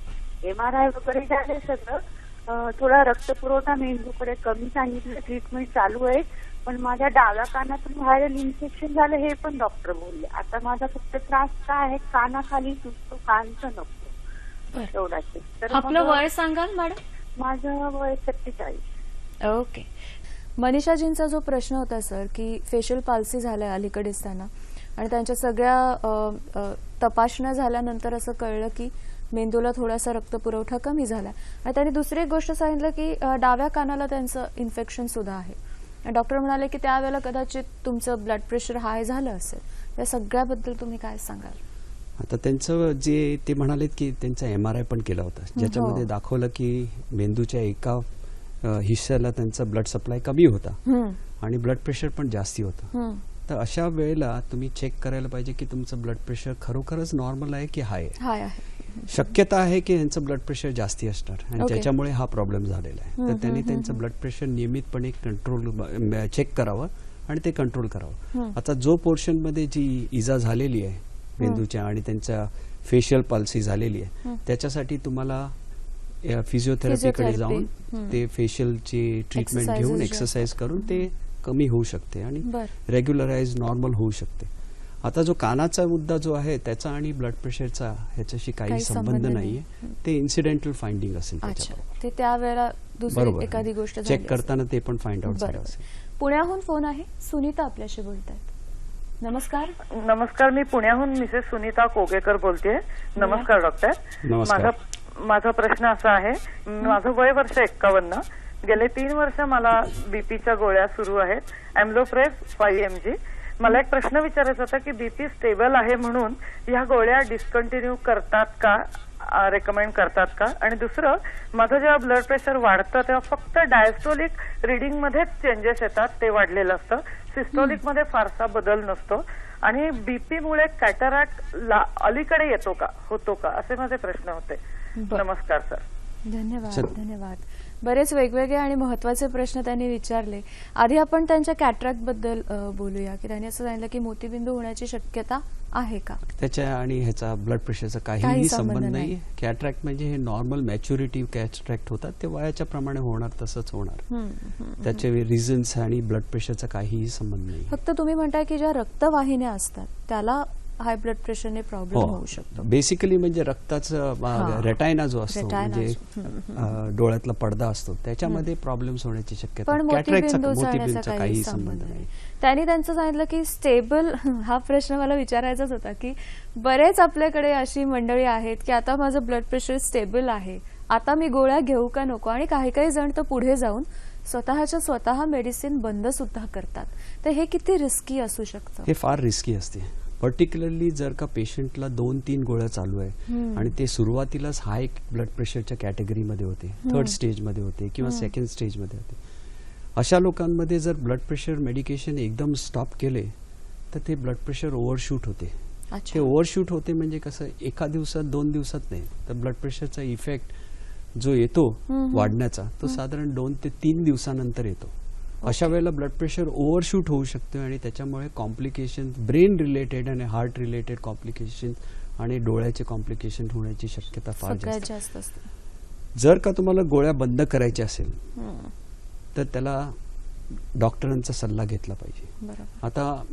MRI वगैरे झाले सगळं, थोडा रक्तपुरवठा मेंदूकडे कमी सांगितलं, ट्रीटमेंट चालू आहे. पण माझ्या डाव्या कानातून व्हायरल इन्फेक्शन झालं हे पण डॉक्टर बोलले. आता माझा फक्त त्रास काय आहे, कानाखाली सुचतो, कानचं नको एवढाच आहे. तर आपलं मग वय सांगाल मॅडम? माझं वय 47. ओके. मनीषाजींचा जो प्रश्न होता सर, की फेशियल पाल्सी झालाय अलीकडेच त्यांना, आणि त्यांच्या सगळ्या तपासण्या झाल्यानंतर असं कळलं की मेंदूला थोडासा रक्तपुरवठा कमी झाला, आणि त्यांनी दुसरी एक गोष्ट सांगितलं की डाव्या कानाला त्यांचं इन्फेक्शन सुद्धा आहे. डॉक्टर म्हणाले की त्यावेळेला कदाचित तुमचं ब्लड प्रेशर हाय झालं असेल. या सगळ्याबद्दल तुम्ही काय सांगाल? आता त्यांचं जे ते म्हणालेत की त्यांचा MRI पण केला होता, ज्याच्यामध्ये दाखवलं की मेंदूच्या एका हिस्स्याला त्यांचा ब्लड सप्लाय कमी होता आणि ब्लड प्रेशर पण जास्ती होतं. तर अशा वेळेला तुम्ही चेक करायला पाहिजे की तुमचं ब्लड प्रेशर खरोखरच नॉर्मल आहे की हाय आहे. शक्यता आहे की यांचं ब्लड प्रेशर जास्ती असणार आणि त्याच्यामुळे हा प्रॉब्लेम झालेला आहे. तर त्यांनी त्यांचं ब्लड प्रेशर नियमितपणे कंट्रोल चेक करावं आणि ते कंट्रोल करावं. आता जो पोर्शन मध्ये जी इजा झालेली आहे मेंदूच्या आणि त्यांच्या फेशियल पाल्सी झालेली आहे, त्याच्यासाठी तुम्हाला फिजिओथेरपीकडे जाऊन ते फेशियलची ट्रीटमेंट घेऊन एक्सरसाइज करून ते कमी होऊ शकते आणि रेग्युलराइज नॉर्मल होऊ शकते. आता जो कानाचा मुद्दा जो आहे त्याचा आणि ब्लड प्रेशरचा ह्याच्याशी काही संबंध नाहीये. ते इन्सिडेंटल फाइंडिंग असेल ते त्यावेळेला दुसरी एखादी गोष्ट चेक करताना ते पण फाइंड आउट झालं असेल. पुण्याहून फोन आहे, सुनीता आपल्याशी बोलतायत. नमस्कार. नमस्कार, मी पुण्याहून मिसेस सुनीता कोगेकर बोलतेय. नमस्कार डॉक्टर. नमस्कार. माझा प्रश्न असा आहे, माझं वय वर्ष 51. गेले 3 वर्ष मला बीपीच्या गोळ्या सुरू आहेत, एम्लोप्रेस 5 mg. मला एक प्रश्न विचारायचा होता की बीपी स्टेबल आहे म्हणून ह्या गोळ्या डिस्कंटिन्यू करतात का, रेकमेंड करतात का? आणि दुसरं, माझं जेव्हा ब्लड प्रेशर वाढतं तेव्हा फक्त डायस्टोलिक रिडिंग मध्येच चेंजेस येतात, ते वाढलेलं असतं. सिस्टोलिक मध्ये फारसा बदल नसतो. आणि बीपी मुळे कॅटरॅक्ट अलीकडे येतो का, होतो का, असे माझे प्रश्न होते. नमस्कार सर. धन्यवाद. बरेच वेगवेगळे आणि महत्वाचे प्रश्न त्यांनी विचारले. आधी आपण त्यांच्या कॅटरॅक्ट बद्दल बोलूया की त्यांनी असं सांगितलं की मोतीबिंदू होण्याची शक्यता आहे का. त्याच्या आणि ह्याचा ब्लड प्रेशरचा काहीही संबंध नाही. कॅटरॅक्ट म्हणजे हे नॉर्मल मॅच्युरिटी कॅटरॅक्ट होतात, ते वयाच्या प्रमाणे होणार, तसंच होणार. त्याचे रिझन्स आणि ब्लड प्रेशरचा काहीही संबंध नाही. फक्त तुम्ही म्हणताय की ज्या रक्तवाहिन्या असतात त्याला हाय ब्लड प्रेशरने प्रॉब्लेम होऊ शकतो. बेसिकली म्हणजे रक्ताचा रेटायना जो असतो, म्हणजे डोळ्यातला पडदा असतो, त्याच्यामध्ये प्रॉब्लेम्स होण्याची शक्यता. मोतीबिंदूचा काही संबंध नाही. त्यांनी त्यांचं सांगितलं की स्टेबल, हा प्रश्न मला विचारायचाच होता की बरेच आपल्याकडे अशी मंडळी आहेत की आता माझं ब्लड प्रेशर स्टेबल आहे, आता मी गोळ्या घेऊ का नको, आणि काही जण तर पुढे जाऊन स्वतः मेडिसिन बंद सुद्धा करतात. तर हे किती रिस्की असू शकतं? हे फार रिस्की असते. पर्टिक्युलरली जर का पेशंटला 2-3 गोळ्या चालू आहे आणि ते सुरुवातीलाच हाय ब्लड प्रेशरच्या कॅटेगरीमध्ये होते, 3rd स्टेजमध्ये होते किंवा 2nd स्टेजमध्ये होते, अशा लोकांमध्ये जर ब्लड प्रेशर मेडिकेशन एकदम स्टॉप केले तर ते ब्लड प्रेशर ओव्हरशूट होते. ते ओव्हरशूट होते म्हणजे कसं, एका दिवसात 2 दिवसात नाही, तर ब्लड प्रेशरचा इफेक्ट जो येतो वाढण्याचा तो साधारण 2 ते 3 दिवसानंतर येतो. अशा वेळेला ब्लड प्रेशर ओव्हरशूट होऊ शकते आणि त्याच्यामुळे कॉम्प्लिकेशन, ब्रेन रिलेटेड आणि हार्ट रिलेटेड कॉम्प्लिकेशन आणि डोळ्याचे कॉम्प्लिकेशन होण्याची शक्यता फार जास्त असते. जर का तुम्हाला गोळ्या बंद करायच्या असेल तर त्याला डॉक्टरांचा सल्ला घेतला पाहिजे. आता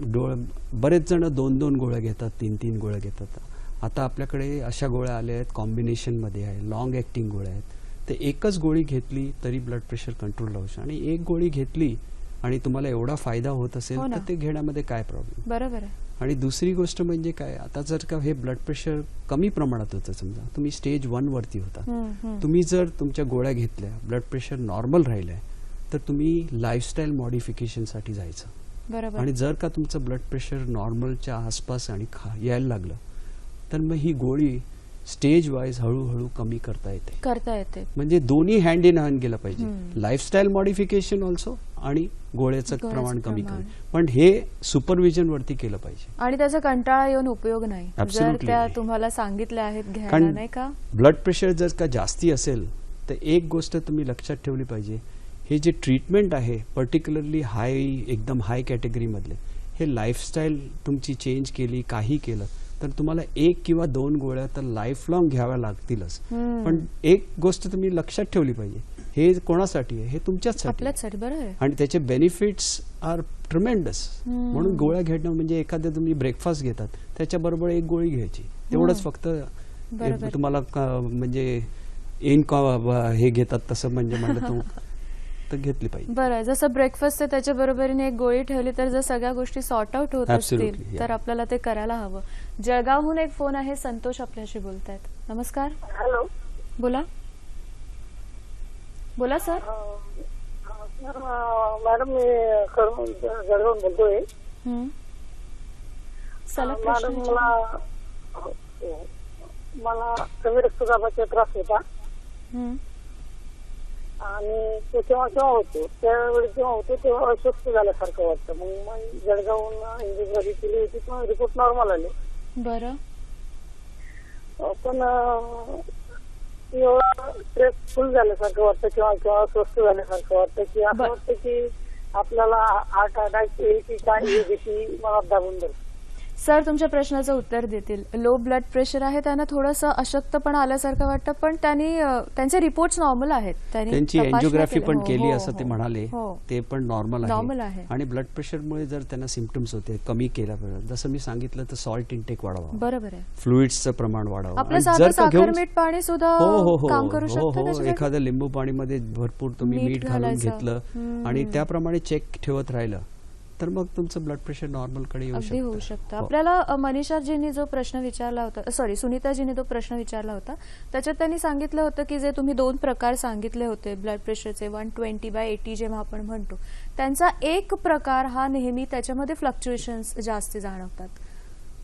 बरेच जण 2-2 गोळ्या घेतात, 3-3 गोळ्या घेतात. आता आपल्याकडे अशा गोळ्या आल्या आहेत, कॉम्बिनेशन मध्ये आहे, लॉंग ऍक्टिंग गोळ्या आहेत. तर एकच गोळी घेतली तरी ब्लड प्रेशर कंट्रोल राहू शकतो, आणि एक गोळी घेतली आणि तुम्हाला एवढा फायदा होत असेल तर ते घेण्यामध्ये काय प्रॉब्लेम. बरोबर आहे. आणि दुसरी गोष्ट म्हणजे काय, आता जर का हे ब्लड प्रेशर कमी प्रमाणात होतं, समजा तुम्ही स्टेज 1 वरती होता, तुम्ही जर तुमच्या गोळ्या घेतल्या, ब्लड प्रेशर नॉर्मल राहिलंय, तर तुम्ही लाईफस्टाईल मॉडिफिकेशन साठी जायचं. आणि जर का तुमचं ब्लड प्रेशर नॉर्मलच्या आसपास आणि यायला लागलं तर मग ही गोळी स्टेज वाईज हळूहळू कमी करता येते. म्हणजे दोन्ही हँड इन हँड गेलं पाहिजे, लाईफस्टाईल मॉडिफिकेशन ऑल्सो आणि गोळ्याचं प्रमाण कमी. पण हे सुपरविजन वरती केलं पाहिजे आणि त्याचा कंटाळा येऊन उपयोग नाही. जर त्या तुम्हाला सांगितल्या आहेत घ्यायला, नाही का. ब्लड प्रेशर जर का जास्ती असेल तर एक गोष्ट तुम्ही लक्षात ठेवली पाहिजे, हे जे ट्रीटमेंट आहे पर्टिक्युलरली एकदम हाय कॅटेगरी मधले, हे लाईफस्टाईल तुमची चेंज केली, काही केलं तर तुम्हाला 1 किंवा 2 गोळ्या तर लाईफ लॉंग घ्याव्या लागतीलच. पण एक गोष्ट तुम्ही लक्षात ठेवली पाहिजे हे कोणासाठी आहे? हे तुमच्याचसाठी आहे. आपल्याचसाठी. बरं आहे. आणि त्याचे बेनिफिट्स आर ट्रिमेंडस. म्हणून गोळ्या घेणं म्हणजे एखाद्या तुम्ही ब्रेकफास्ट घेतात त्याच्याबरोबर एक गोळी घ्यायची, तेवढंच फक्त. तुम्हाला म्हणजे हे घेतात तसं म्हणजे म्हणलं तर घेतली पाहिजे. बरं, जसं ब्रेकफास्ट आहे त्याच्या बरोबरीने एक गोळी ठेवली तर जर सगळ्या गोष्टी सॉर्ट आउट होत असतील तर आपल्याला ते करायला हवं. जळगावहून एक फोन आहे, संतोष आपल्याशी बोलतायत. नमस्कार. हॅलो. बोला बोला सर. मॅडम मी जळगावून बोलतोय. मॅडम मला कमी रक्तदाबाचा त्रास होता आणि तो केव्हा होतो, त्यावेळी जेव्हा होतो तेव्हा अस्वस्थ झाल्यासारखं वाटतं. मग जळगावून इंजिनिअरिंग केली होती पण रिपोर्ट नॉर्मल आले. बरं. पण स्ट्रेसफुल झाल्यासारखं वाटतं किंवा अस्वस्थ झाल्यासारखं वाटतं की असं वाटतं की आपल्याला हार्ट अटॅक येईल की काय भीती मला दाबून धरते. सर तुमच्या प्रश्नाचं उत्तर देतील. लो ब्लड प्रेशर आहे, त्यांना थोडंसं अशक्तपणा आल्यासारखं वाटतं पण त्यांचे रिपोर्ट्स नॉर्मल आहेत. त्यांची एंजिओग्राफी पण केली असं ते म्हणाले, ते पण नॉर्मल आहे. आणि ब्लड प्रेशरमुळे जर त्यांना सिम्पटम्स होते कमी केल्या पाहिजे. जसं मी सांगितलं तर सॉल्ट इंटेक वाढवा, बरोबर आहे, फ्लुइड्सचं प्रमाण वाढवा. आपलं साधं साखर मीठ पाणी सुद्धा काम करू शकतं. एखादं लिंबू पाणीमध्ये भरपूर तुम्ही मीठ घालून घेतलं आणि त्याप्रमाणे चेक ठेवत राहिलं तर मग तुमचं ब्लड प्रेशर नॉर्मल कडे येऊ शकतं. आपल्याला मनीषाजींनी जो प्रश्न विचारला होता, सुनीताजींनी तो प्रश्न विचारला होता, त्याच्यात त्यांनी सांगितलं होतं की जे तुम्ही 2 प्रकार सांगितले होते ब्लड प्रेशरचे 120/80 जेव्हा आपण म्हणतो, त्यांचा एक प्रकार हा नेहमी त्याच्यामध्ये फ्लक्च्युएशन्स जास्त जाणवतात.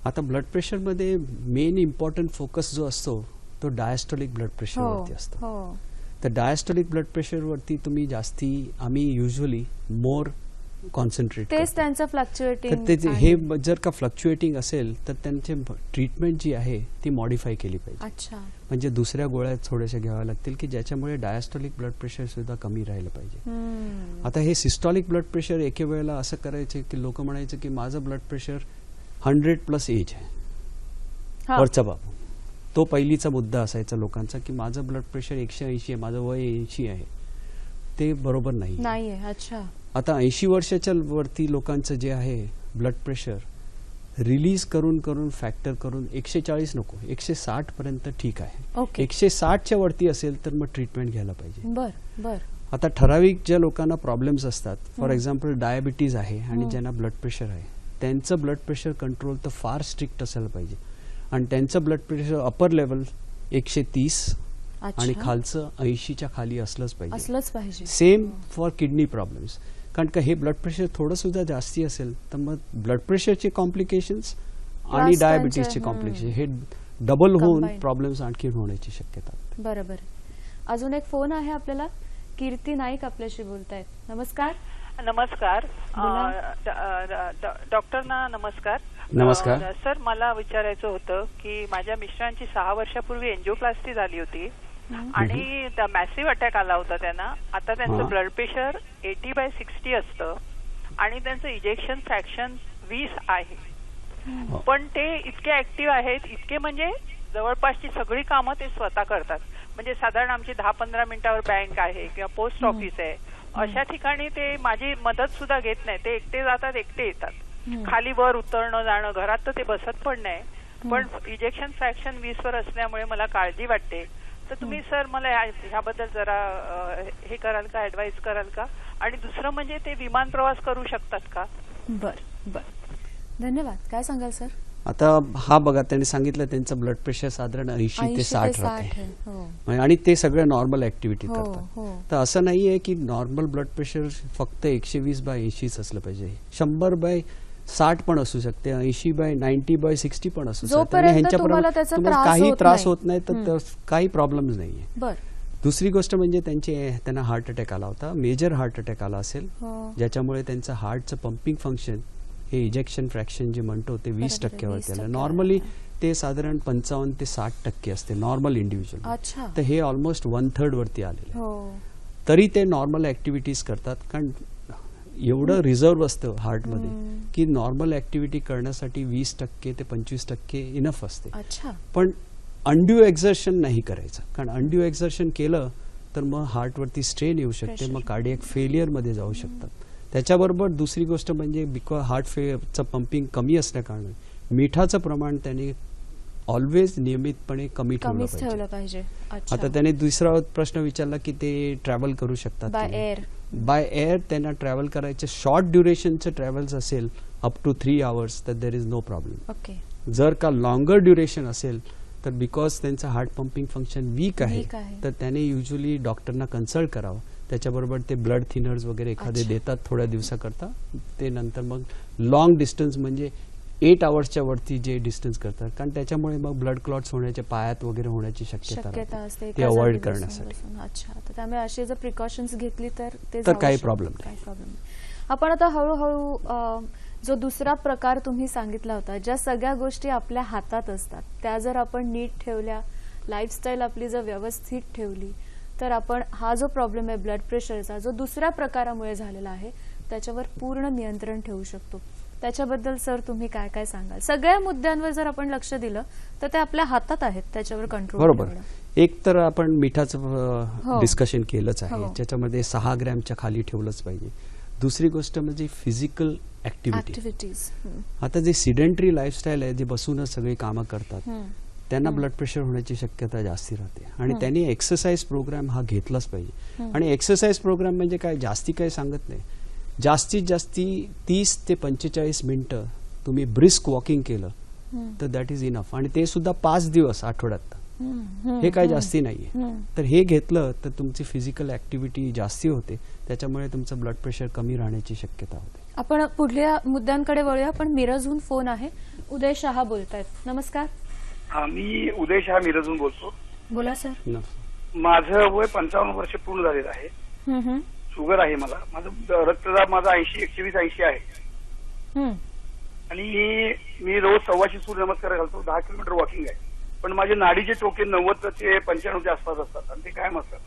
आता ब्लड प्रेशर मध्ये मेन इम्पॉर्टंट फोकस जो असतो तो डायस्टोलिक ब्लड प्रेशर वरती असतो. तर डायस्टोलिक ब्लड प्रेशर वरती तुम्ही आम्ही युजली मोर कॉन्सन्ट्रेट. तेच त्यांचं फ्लक्च्युएटिंग. हे जर का फ्लक्च्युएटिंग असेल तर त्यांची ट्रीटमेंट जी आहे ती मॉडिफाय केली पाहिजे. अच्छा. म्हणजे दुसऱ्या गोळ्या थोड्याशा घ्याव्या लागतील की ज्याच्यामुळे डायस्टोलिक ब्लड प्रेशर सुद्धा कमी राहिलं पाहिजे. आता हे सिस्टॉलिक ब्लड प्रेशर एके वेळेला असं करायचे की लोक म्हणायचे की माझं ब्लड प्रेशर 100+ एज आहे, वरचा बाबू. तो पहिलीचा मुद्दा असायचा लोकांचा की माझं ब्लड प्रेशर 180 आहे, माझं वय 80 आहे. ते बरोबर नाही. अच्छा. आता 80 वर्षाच्या वरती लोकांचं जे आहे ब्लड प्रेशर रिलीज करून फॅक्टर करून 140 नको, 160 पर्यंत ठीक आहे. 160च्या वरती असेल तर मग ट्रीटमेंट घ्यायला पाहिजे. आता ठराविक ज्या लोकांना प्रॉब्लेम्स असतात, फॉर एक्झाम्पल डायबिटीज आहे आणि ज्यांना ब्लड प्रेशर आहे, त्यांचं ब्लड प्रेशर कंट्रोल तर फार स्ट्रिक्ट असायला पाहिजे. आणि त्यांचं ब्लड प्रेशर अपर लेवल 130 आणि खालचं 80च्या खाली असलंच पाहिजे. Same for kidney problems. कारण का हे ब्लड प्रेशर थोडं सुद्धा जास्ती असेल तर मग ब्लड प्रेशरचे कॉम्प्लिकेशन्स आणि डायबिटीसचे कॉम्प्लिकेशन हे डबल होऊन प्रॉब्लेम्स आणखी होण्याची शक्यता. बरोबर. अजून एक फोन आहे आपल्याला. कीर्ती नाईक आपल्याशी बोलतायत. नमस्कार. नमस्कार डॉक्टरना. नमस्कार. नमस्कार सर, मला विचारायचं होतं की माझ्या मिस्टरांची 6 वर्षापूर्वी एंजिओप्लास्टी झाली होती आणि मॅसिव्ह अटॅक आला होता त्यांना. आता त्यांचं ब्लड प्रेशर 80/60 असतं आणि त्यांचं इजेक्शन फ्रॅक्शन 20 आहे. पण ते इतके ऍक्टिव्ह आहेत, इतके म्हणजे जवळपासची सगळी कामं ते स्वतः करतात. म्हणजे साधारण आमची 10-15 मिनिटावर बँक आहे किंवा पोस्ट ऑफिस आहे, अशा ठिकाणी ते माझी मदत सुद्धा घेत नाही. ते एकटे जातात, एकटे येतात. खाली वर उतरणं जाणं, घरात तर ते बसत पण नाही. पण इजेक्शन फ्रॅक्शन 20 वर असल्यामुळे मला काळजी वाटते. तर तुम्ही सर मला ह्याबद्दल जरा हे कराल का, ऍडवाइस कराल का? आणि दुसरं म्हणजे ते विमान प्रवास करू शकतात का? बर. धन्यवाद. काय सांगाल सर? आता हा बघा, त्यांनी सांगितलं त्यांचं ब्लड प्रेशर साधारण 80 ते 60 राहते आणि ते सगळं नॉर्मल ऍक्टिव्हिटी करतात. तर असं नाहीये की नॉर्मल ब्लड प्रेशर फक्त 120/80 असलं पाहिजे. 100/60 पण असू शकते, 80/90/60 पण असू शकते. आणि ह्यांच्यापर्यंत काही त्रास होत नाही तर काही प्रॉब्लेम्स नाहीये. दुसरी गोष्ट म्हणजे त्यांना हार्ट अटॅक आला होता, मेजर हार्ट अटॅक आला असेल, ज्याच्यामुळे त्यांचं हार्टचं पंपिंग फंक्शन हे इजेक्शन फ्रॅक्शन जे म्हणतो ते 20% वरती आलं. नॉर्मली ते साधारण 55 ते 60% असते नॉर्मल इंडिव्हिज्युअल. तर हे ऑलमोस्ट 1/3 वरती आलेले. तरी ते नॉर्मल ऍक्टिव्हिटीज करतात, कारण एवढं रिझर्व्ह असतं हार्टमध्ये की नॉर्मल ऍक्टिव्हिटी करण्यासाठी 20% ते 25% इनफ असते. पण अनड्यू एक्झर्शन नाही करायचं, कारण अनड्यू एक्झर्शन केलं तर मग हार्टवरती स्ट्रेन येऊ शकते, मग कार्डियक फेलियरमध्ये जाऊ शकतात. त्याच्याबरोबर दुसरी गोष्ट म्हणजे बिकॉज हार्टचं पंपिंग कमी असल्याकारणाने मिठाचं प्रमाण त्याने ऑलवेज नियमितपणे कमी ठेवलं पाहिजे. आता त्याने दुसरा प्रश्न विचारला की ते ट्रॅव्हल करू शकतात बाय एअर. त्यांना ट्रॅव्हल करायचे शॉर्ट ड्युरेशनचे ट्रॅव्हल्स असेल अप टू 3 hours तर देर इज नो प्रॉब्लेम. जर का लॉंगर ड्युरेशन असेल तर बिकॉज त्यांचं हार्ट पंपिंग फंक्शन वीक आहे तर त्याने युजली डॉक्टरना कन्सल्ट करावं. त्याच्याबरोबर ते ब्लड थिनर्स वगैरे एखादे देतात थोड्या दिवसाकरता. ते नंतर मग लॉंग डिस्टन्स म्हणजे 8 hours वरती जे डिस्टन्स करतात, कारण त्याच्यामुळे मग ब्लड क्लॉट्स होण्याचे, पायात वगैरे होण्याची शक्यता असते, ते अवॉइड करण्यासाठी. अच्छा, तर त्यामुळे अशी जर प्रिकॉशन्स घेतली तर काही प्रॉब्लेम नाही. आपण आता हळूहळू जो दुसरा प्रकार तुम्ही सांगितला होता, ज्या सगळ्या गोष्टी आपल्या हातात असतात त्या जर आपण नीट ठेवल्या, लाईफस्टाईल आपली जर व्यवस्थित ठेवली, तर आपण हा जो प्रॉब्लेम आहे ब्लड प्रेशरचा, जो दुसऱ्या प्रकारामुळे झालेला आहे, त्याच्यावर पूर्ण नियंत्रण ठेवू शकतो. त्याच्याबद्दल सर तुम्ही काय काय सांगाल? सगळ्या मुद्द्यांवर जर आपण लक्ष दिलं तर ते आपल्या हातात आहेत, त्याच्यावर कंट्रोल. बरोबर. एक तर आपण मिठाचं डिस्कशन केलंच आहे, ज्याच्यामध्ये 6 ग्रॅमच्या खाली ठेवलंच पाहिजे. दुसरी गोष्ट म्हणजे फिजिकल ऍक्टिव्हिटीज. आता जे सिडेंटरी लाईफस्टाईल आहे, जे बसूनच सगळी कामं करतात, त्यांना ब्लड प्रेशर होण्याची शक्यता जास्ती राहते. आणि त्यांनी एक्सरसाइज प्रोग्राम हा घेतलाच पाहिजे. आणि एक्सरसाइज प्रोग्राम म्हणजे काय, जास्ती काय सांगत नाही, जास्तीत जास्ती 30 ते 45 मिनिटं तुम्ही ब्रिस्क वॉकिंग केलं तर दॅट इज इनफ. आणि ते सुद्धा 5 दिवस आठवड्यात, हे काय जास्ती नाहीये. तर हे घेतलं तर तुमची फिजिकल ऍक्टिव्हिटी जास्ती होते, त्याच्यामुळे तुमचं ब्लड प्रेशर कमी राहण्याची शक्यता होते. आपण पुढल्या मुद्द्यांकडे वळूया. पण मिरजहून फोन आहे, उदय शहा बोलतायत. नमस्कार. मी उदय शहा मिरजहून बोलतो. बोला सर. माझं वय 55 वर्ष पूर्ण झालेलं आहे. शुगर आहे मला. माझं रक्तदाब माझा 80-120-80 आहे. आणि मी रोज 125 सूर्यनमस्कार घालतो. 10 किलोमीटर वॉकिंग आहे. पण माझे नाडीचे टोके 90 ते 95 आसपास असतात आणि ते कायम असतात.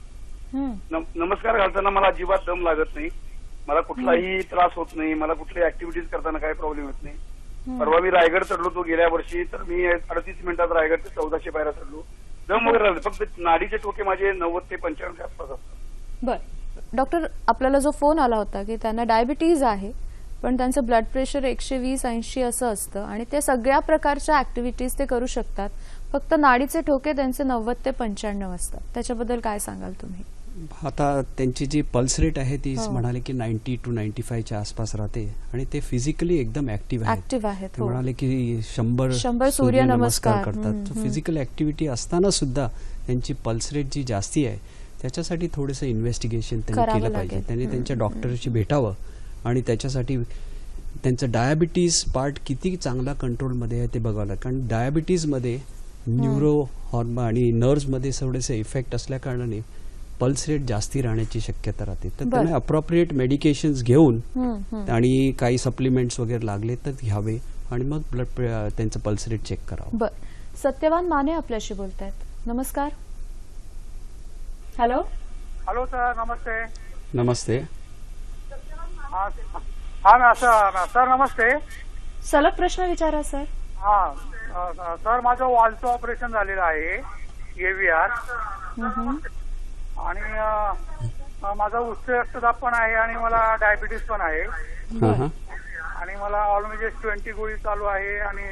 नमस्कार घालताना मला अजिबात दम लागत नाही, मला कुठलाही त्रास होत नाही, मला कुठली ऍक्टिव्हिटीज करताना काही प्रॉब्लेम होत नाही. परवा मी रायगड चढलो तो गेल्या वर्षी, तर मी 38 मिनिटात रायगड ते 1400 पायऱ्या चढलो. दम वगैरे राहिले, फक्त नाडीचे टोके माझे 90 ते 95 आसपास असतात. बर डॉक्टर, आपल्याला जो फोन आला होता की त्यांना डायबिटीज आहे पण त्यांचं ब्लड प्रेशर 120-80 असं असतं आणि ते सगळ्या प्रकारच्या ऍक्टिव्हिटीज ते करू शकतात, फक्त नाडीचे ठोके त्यांचे 90 ते 95 असतात, त्याच्याबद्दल काय सांगाल तुम्ही? आता त्यांची जी पल्स रेट आहे ती म्हणाले की 90 to 95 आसपास राहते आणि ते फिजिकली एकदम ऍक्टिव्ह आहेत. म्हणाले की 100 सूर्यनमस्कार करतात. फिजिकल ऍक्टिव्हिटी असताना सुद्धा त्यांची पल्स रेट जी जास्ती आहे त्याच्यासाठी थोडंसं इन्व्हेस्टिगेशन त्यांनी केलं पाहिजे. त्यांनी त्यांच्या डॉक्टरशी भेटावं आणि त्याच्यासाठी त्यांचं डायबिटीज पार्ट किती चांगला कंट्रोलमध्ये आहे ते बघावं लागेल. कारण डायबिटीजमध्ये न्यूरो हॉर्मोन आणि नर्व्समध्ये थोडेसे इफेक्ट असल्या कारणाने पल्स रेट जास्ती राहण्याची शक्यता राहते. तर त्यांना अप्रोप्रिएट मेडिकेशन्स घेऊन आणि काही सप्लिमेंट्स वगैरे लागले तर घ्यावे आणि मग ब्लड त्यांचं पल्स रेट चेक करावं. बरं, सत्यवान माने आपल्याशी बोलतायत. नमस्कार. हॅलो. हॅलो सर, नमस्ते. नमस्ते. हा सर, नमस्ते. सलग प्रश्न विचारा सर. सर, माझं वॉलचं ऑपरेशन झालेलं आहे, AVR. आणि माझा उच्च रक्तदाब पण आहे आणि मला डायबिटीस पण आहे. आणि मला ऑलमोस्ट 20 गोळी चालू आहे आणि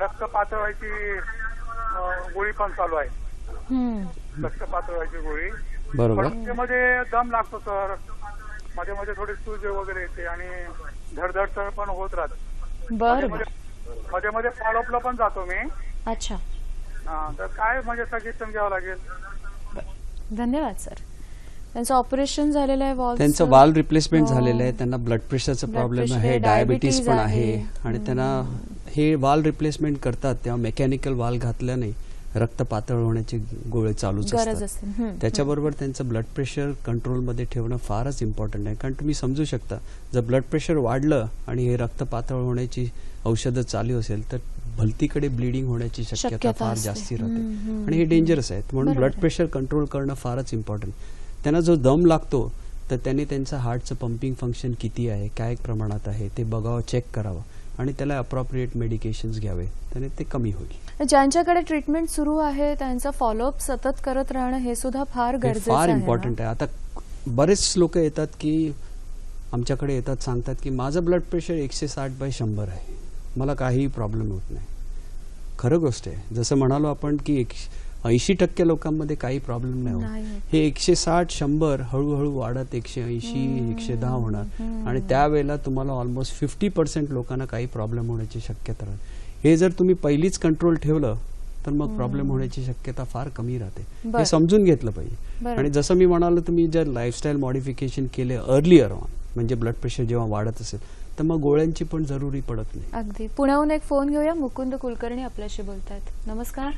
रक्त पातळाची गोळी पण चालू आहे. रक्त पातळाची गोळी. बरोबर. मध्ये दम लागतो सर, मध्ये मध्ये थोडी सूज वगैरे येते आणि धडधड पण होत राहते. मध्ये मध्ये फॉलोअपला पण जातो मी. अच्छा. तर काय म्हणजे सजेशन घ्यावं लागेल? धन्यवाद सर. त्यांचं ऑपरेशन झालेलं आहे, त्यांचं वाल रिप्लेसमेंट झालेलं आहे, त्यांना ब्लड प्रेशरचा प्रॉब्लेम आहे, डायबिटीज पण आहे आणि त्यांना हे वाल रिप्लेसमेंट करतात तेव्हा मेकॅनिकल वाल घातल्याने रक्त पातळ होण्याचे गोळे चालूच असतात. त्याच्याबरोबर त्यांचं ब्लड प्रेशर कंट्रोलमध्ये ठेवणं फारच इम्पॉर्टंट आहे. कारण तुम्ही समजू शकता जर ब्लड प्रेशर वाढलं आणि हे रक्त पातळ होण्याची औषधं चालू असेल तर भलतीकडे ब्लिडिंग होण्याची शक्यता फार जास्ती राहते आणि हे डेंजरस आहे. म्हणून ब्लड प्रेशर कंट्रोल करणं फारच इम्पॉर्टंट. त्यांना जो दम लागतो तर त्यांनी त्यांचं हार्टचं पंपिंग फंक्शन किती आहे, काय प्रमाणात आहे ते बघावं, चेक करावं आणि त्याला अप्रॉप्रिएट मेडिकेशन्स घ्यावे, त्याने ते कमी होईल. ज्यांच्याकडे ट्रीटमेंट सुरू आहे त्यांचा फॉलोअप सतत करत राहणं हे सुद्धा फार गरजेचं आहे. फार इम्पॉर्टंट आहे. आता बरेच लोक येतात की आमच्याकडे येतात, सांगतात की माझं ब्लड प्रेशर 160/100 आहे, मला काहीही प्रॉब्लेम होत नाही. खरं गोष्ट आहे. जसं म्हणालो आपण की 80% लोकांमध्ये काही प्रॉब्लेम नाही होत. हे 160-100 हळूहळू वाढत 180-110 होणार आणि त्यावेळेला तुम्हाला ऑलमोस्ट 50% लोकांना काही प्रॉब्लेम होण्याची शक्यता राहते. हे जर तुम्ही पहिलीच कंट्रोल ठेवलं तर मग प्रॉब्लेम होण्याची शक्यता फार कमी राहते. हे समजून घेतलं पाहिजे. आणि जसं मी म्हणालो, तुम्ही जर लाईफस्टाईल मॉडिफिकेशन केले अर्लियर ऑन, म्हणजे ब्लड प्रेशर जेव्हा वाढत असेल तर मग गोळ्यांची पण जरुरी पडत नाही. अगदी. पुण्याहून एक फोन घेऊया. मुकुंद कुलकर्णी आपल्याशी बोलतायत. नमस्कार.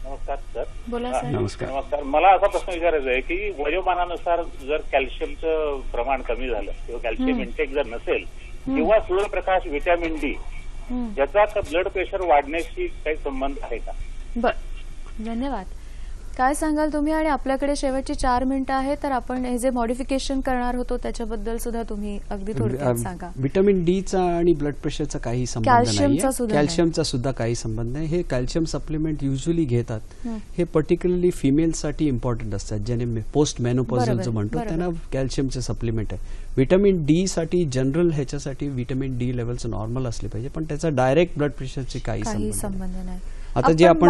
नमस्कार सर. बोला सर. नमस्कार. मला असा प्रश्न विचारायचा आहे की वयोमानानुसार जर कॅल्शियमचं प्रमाण कमी झालं किंवा कॅल्शियम इंटेक जर नसेल किंवा सूर्यप्रकाश, व्हिटॅमिन डी याचा ब्लड प्रेशर वाढण्याशी काही संबंध आहे का? बर, धन्यवाद. काय सांगाल तुम्ही? आणि आपल्याकडे शेवटची 4 मिनिटं आहे, तर आपण हे जे मॉडिफिकेशन करणार होतो त्याच्याबद्दल सुद्धा तुम्ही अगदी थोडक्यात सांगा. व्हिटॅमिन डीचा आणि ब्लड प्रेशरचा काही संबंध नाही. कॅल्शियमचा सुद्धा काही संबंध नाही. हे कॅल्शियम सप्लिमेंट युजली घेतात, हे पर्टिक्युलरली फिमेलसाठी इम्पॉर्टंट असतात, ज्याने पोस्ट मेनोपॉझल जो म्हणतो त्यांना कॅल्शियमचे सप्लिमेंट आहे. व्हिटॅमिन डी साठी जनरल ह्याच्यासाठी व्हिटॅमिन डी लेवल्स नॉर्मल असले पाहिजे, पण त्याचा डायरेक्ट ब्लड प्रेशरचे काही संबंध नाही. आता जे आपण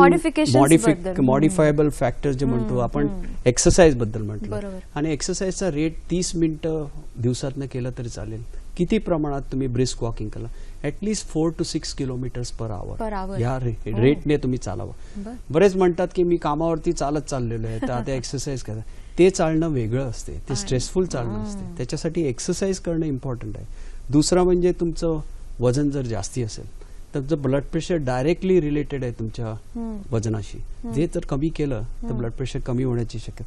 मॉडिफायबल फॅक्टर्स जे म्हणतो, आपण एक्सरसाइज बद्दल म्हटलं, आणि एक्सरसाइजचा रेट 30 मिनिटं दिवसातनं केलं तरी चालेल. किती प्रमाणात तुम्ही ब्रिस्क वॉकिंग केलं, at least 4 to 6 kilometres per hour या रेटने तुम्ही चालावं. बरेच म्हणतात की मी कामावरती चालत चाललेलो आहे, तर आता एक्सरसाइज करा. ते चालणं वेगळं असते, ते स्ट्रेसफुल चालणं असते. त्याच्यासाठी एक्सरसाइज करणं इम्पॉर्टंट आहे. दुसरं म्हणजे तुमचं वजन जर जास्ती असेल तर ब्लड प्रेशर डायरेक्टली रिलेटेड आहे तुमच्या वजनाशी. जे जर कमी केलं तर ब्लड प्रेशर कमी होण्याची शक्यता.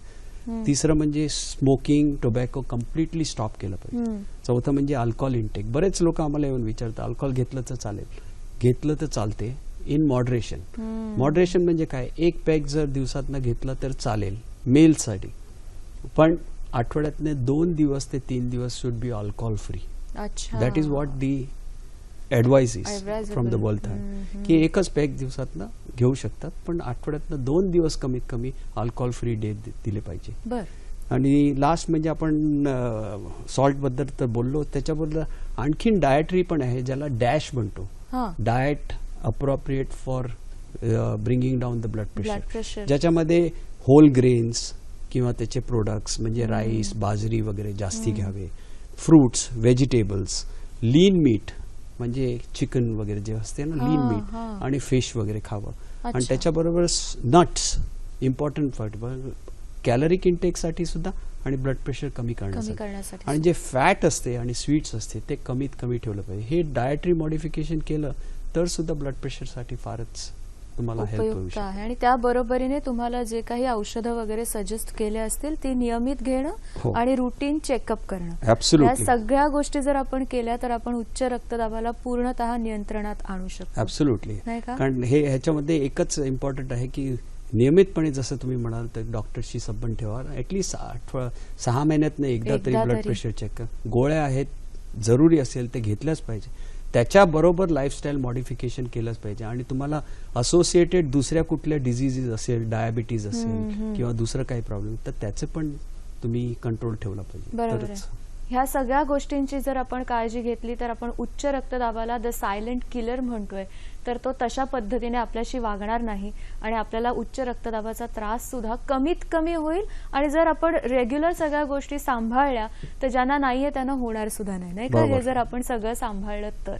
तिसरं म्हणजे स्मोकिंग, टोबॅको कम्प्लिटली स्टॉप केलं पाहिजे. चौथं म्हणजे अल्कोहोल इंटेक. बरेच लोक आम्हाला येऊन विचारतात अल्कोहोल घेतलं तर चालेल. घेतलं तर चालते, इन मॉडरेशन. मॉडरेशन म्हणजे काय? 1 पॅक जर दिवसातनं घेतलं तर चालेल मेलसाठी, पण आठवड्यातने 2 दिवस ते 3 दिवस should be alcohol free. That is what the advice is from the world health, की एकच पॅक दिवसातनं घेऊ शकतात, पण आठवड्यातनं 2 दिवस कमीत कमी अल्कोहोल फ्री डे दिले पाहिजे. आणि लास्ट म्हणजे आपण सॉल्ट बद्दल तर बोललो, त्याच्याबद्दल आणखीन डायटरी पण आहे ज्याला डॅश म्हणतो. Diet appropriate for bringing down the blood pressure, ज्याच्यामध्ये होल ग्रेन्स किंवा त्याचे प्रोडक्ट्स म्हणजे राईस, बाजरी वगैरे जास्ती घ्यावे, फ्रुट्स, व्हेजिटेबल्स, लीन मीट म्हणजे चिकन वगैरे जे असते ना, लीन मीट आणि फिश वगैरे खावं. आणि त्याच्याबरोबर नट्स इम्पॉर्टंट फॉर कॅलरिक इंटेकसाठी सुद्धा आणि ब्लड प्रेशर कमी करण्यासाठी. आणि जे फॅट असते आणि स्वीट्स असते ते कमीत कमी ठेवलं पाहिजे. हे डायटरी मॉडिफिकेशन केलं तर सुद्धा ब्लड प्रेशरसाठी फारच तुम्हाला हेल्प आहे. आणि त्या बरोबरीने तुम्हाला जे काही औषधं वगैरे सजेस्ट केले असतील ती नियमित घेणं आणि रुटीन चेकअप करणं, या सगळ्या गोष्टी जर आपण केल्या तर आपण उच्च रक्तदाबाला पूर्णतः नियंत्रणात आणू शकतो. ॲब्सोल्युटली. कारण हे ह्याच्यामध्ये एकच इम्पॉर्टंट आहे की नियमितपणे जसं तुम्ही म्हणाल तर डॉक्टरशी संबंध ठेवा. ऍटलीस्ट 6 महिन्यातनं एकदा तरी ब्लड प्रेशर चेक करा. गोळ्या आहेत, जरुरी असेल ते घेतल्याच पाहिजे. त्याच्याबरोबर लाईफस्टाईल मॉडिफिकेशन केलंच पाहिजे. आणि तुम्हाला असोसिएटेड दुसऱ्या कुठल्या डिझिजेस असेल, डायबिटीज असेल किंवा दुसरं काही प्रॉब्लेम, तर त्याचं पण तुम्ही कंट्रोल ठेवला पाहिजे. ह्या सगळ्या गोष्टींची जर आपण काळजी घेतली तर आपण उच्च रक्तदाबाला द सायलेंट किलर म्हणतोय, तर तो तशा पद्धतीने आपल्याशी वागणार नाही आणि आपल्याला उच्च रक्तदाबाचा त्रास सुद्धा कमीत कमी होईल. आणि जर आपण रेग्युलर सगळ्या गोष्टी सांभाळल्या तर ज्यांना नाहीये त्यांना होणार सुद्धा नाही का, हे जर आपण सगळं सांभाळलं तर.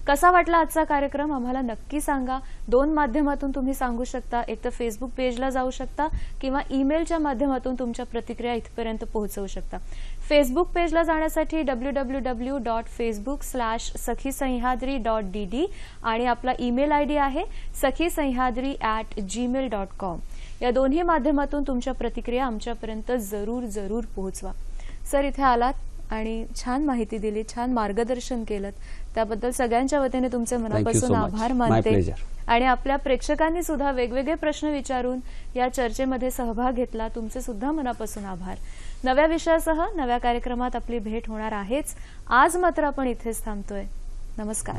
कसा वाटला आजचा कार्यक्रम आम्हाला नक्की सांगा. 2 माध्यमातून तुम्ही सांगू शकता. एक तर फेसबुक पेजला जाऊ शकता किंवा ईमेलच्या माध्यमातून तुमच्या प्रतिक्रिया इथपर्यंत पोहोचवू शकता. फेसबुक पेजला जाण्यासाठी www.facebook/sakhisayhadri.dd आणि आपला ईमेल आयडी आहे sakhisayhadri@gmail.com. या दोन्ही माध्यमातून तुमच्या प्रतिक्रिया आमच्यापर्यंत जरूर पोहोचवा. सर, इथे आलात आणि छान माहिती दिली, छान मार्गदर्शन केलं, त्याबद्दल सगळ्यांच्या वतीने तुमचे मनापासून आभार मानते. आणि आपल्या प्रेक्षकांनी सुद्धा वेगवेगळे प्रश्न विचारून या चर्चेमध्ये सहभाग घेतला, तुमचे सुद्धा मनापासून आभार. नव्या विषयासह नव्या कार्यक्रमात आपली भेट होणार आहेच. आज मात्र आपण इथेच थांबतोय. नमस्कार.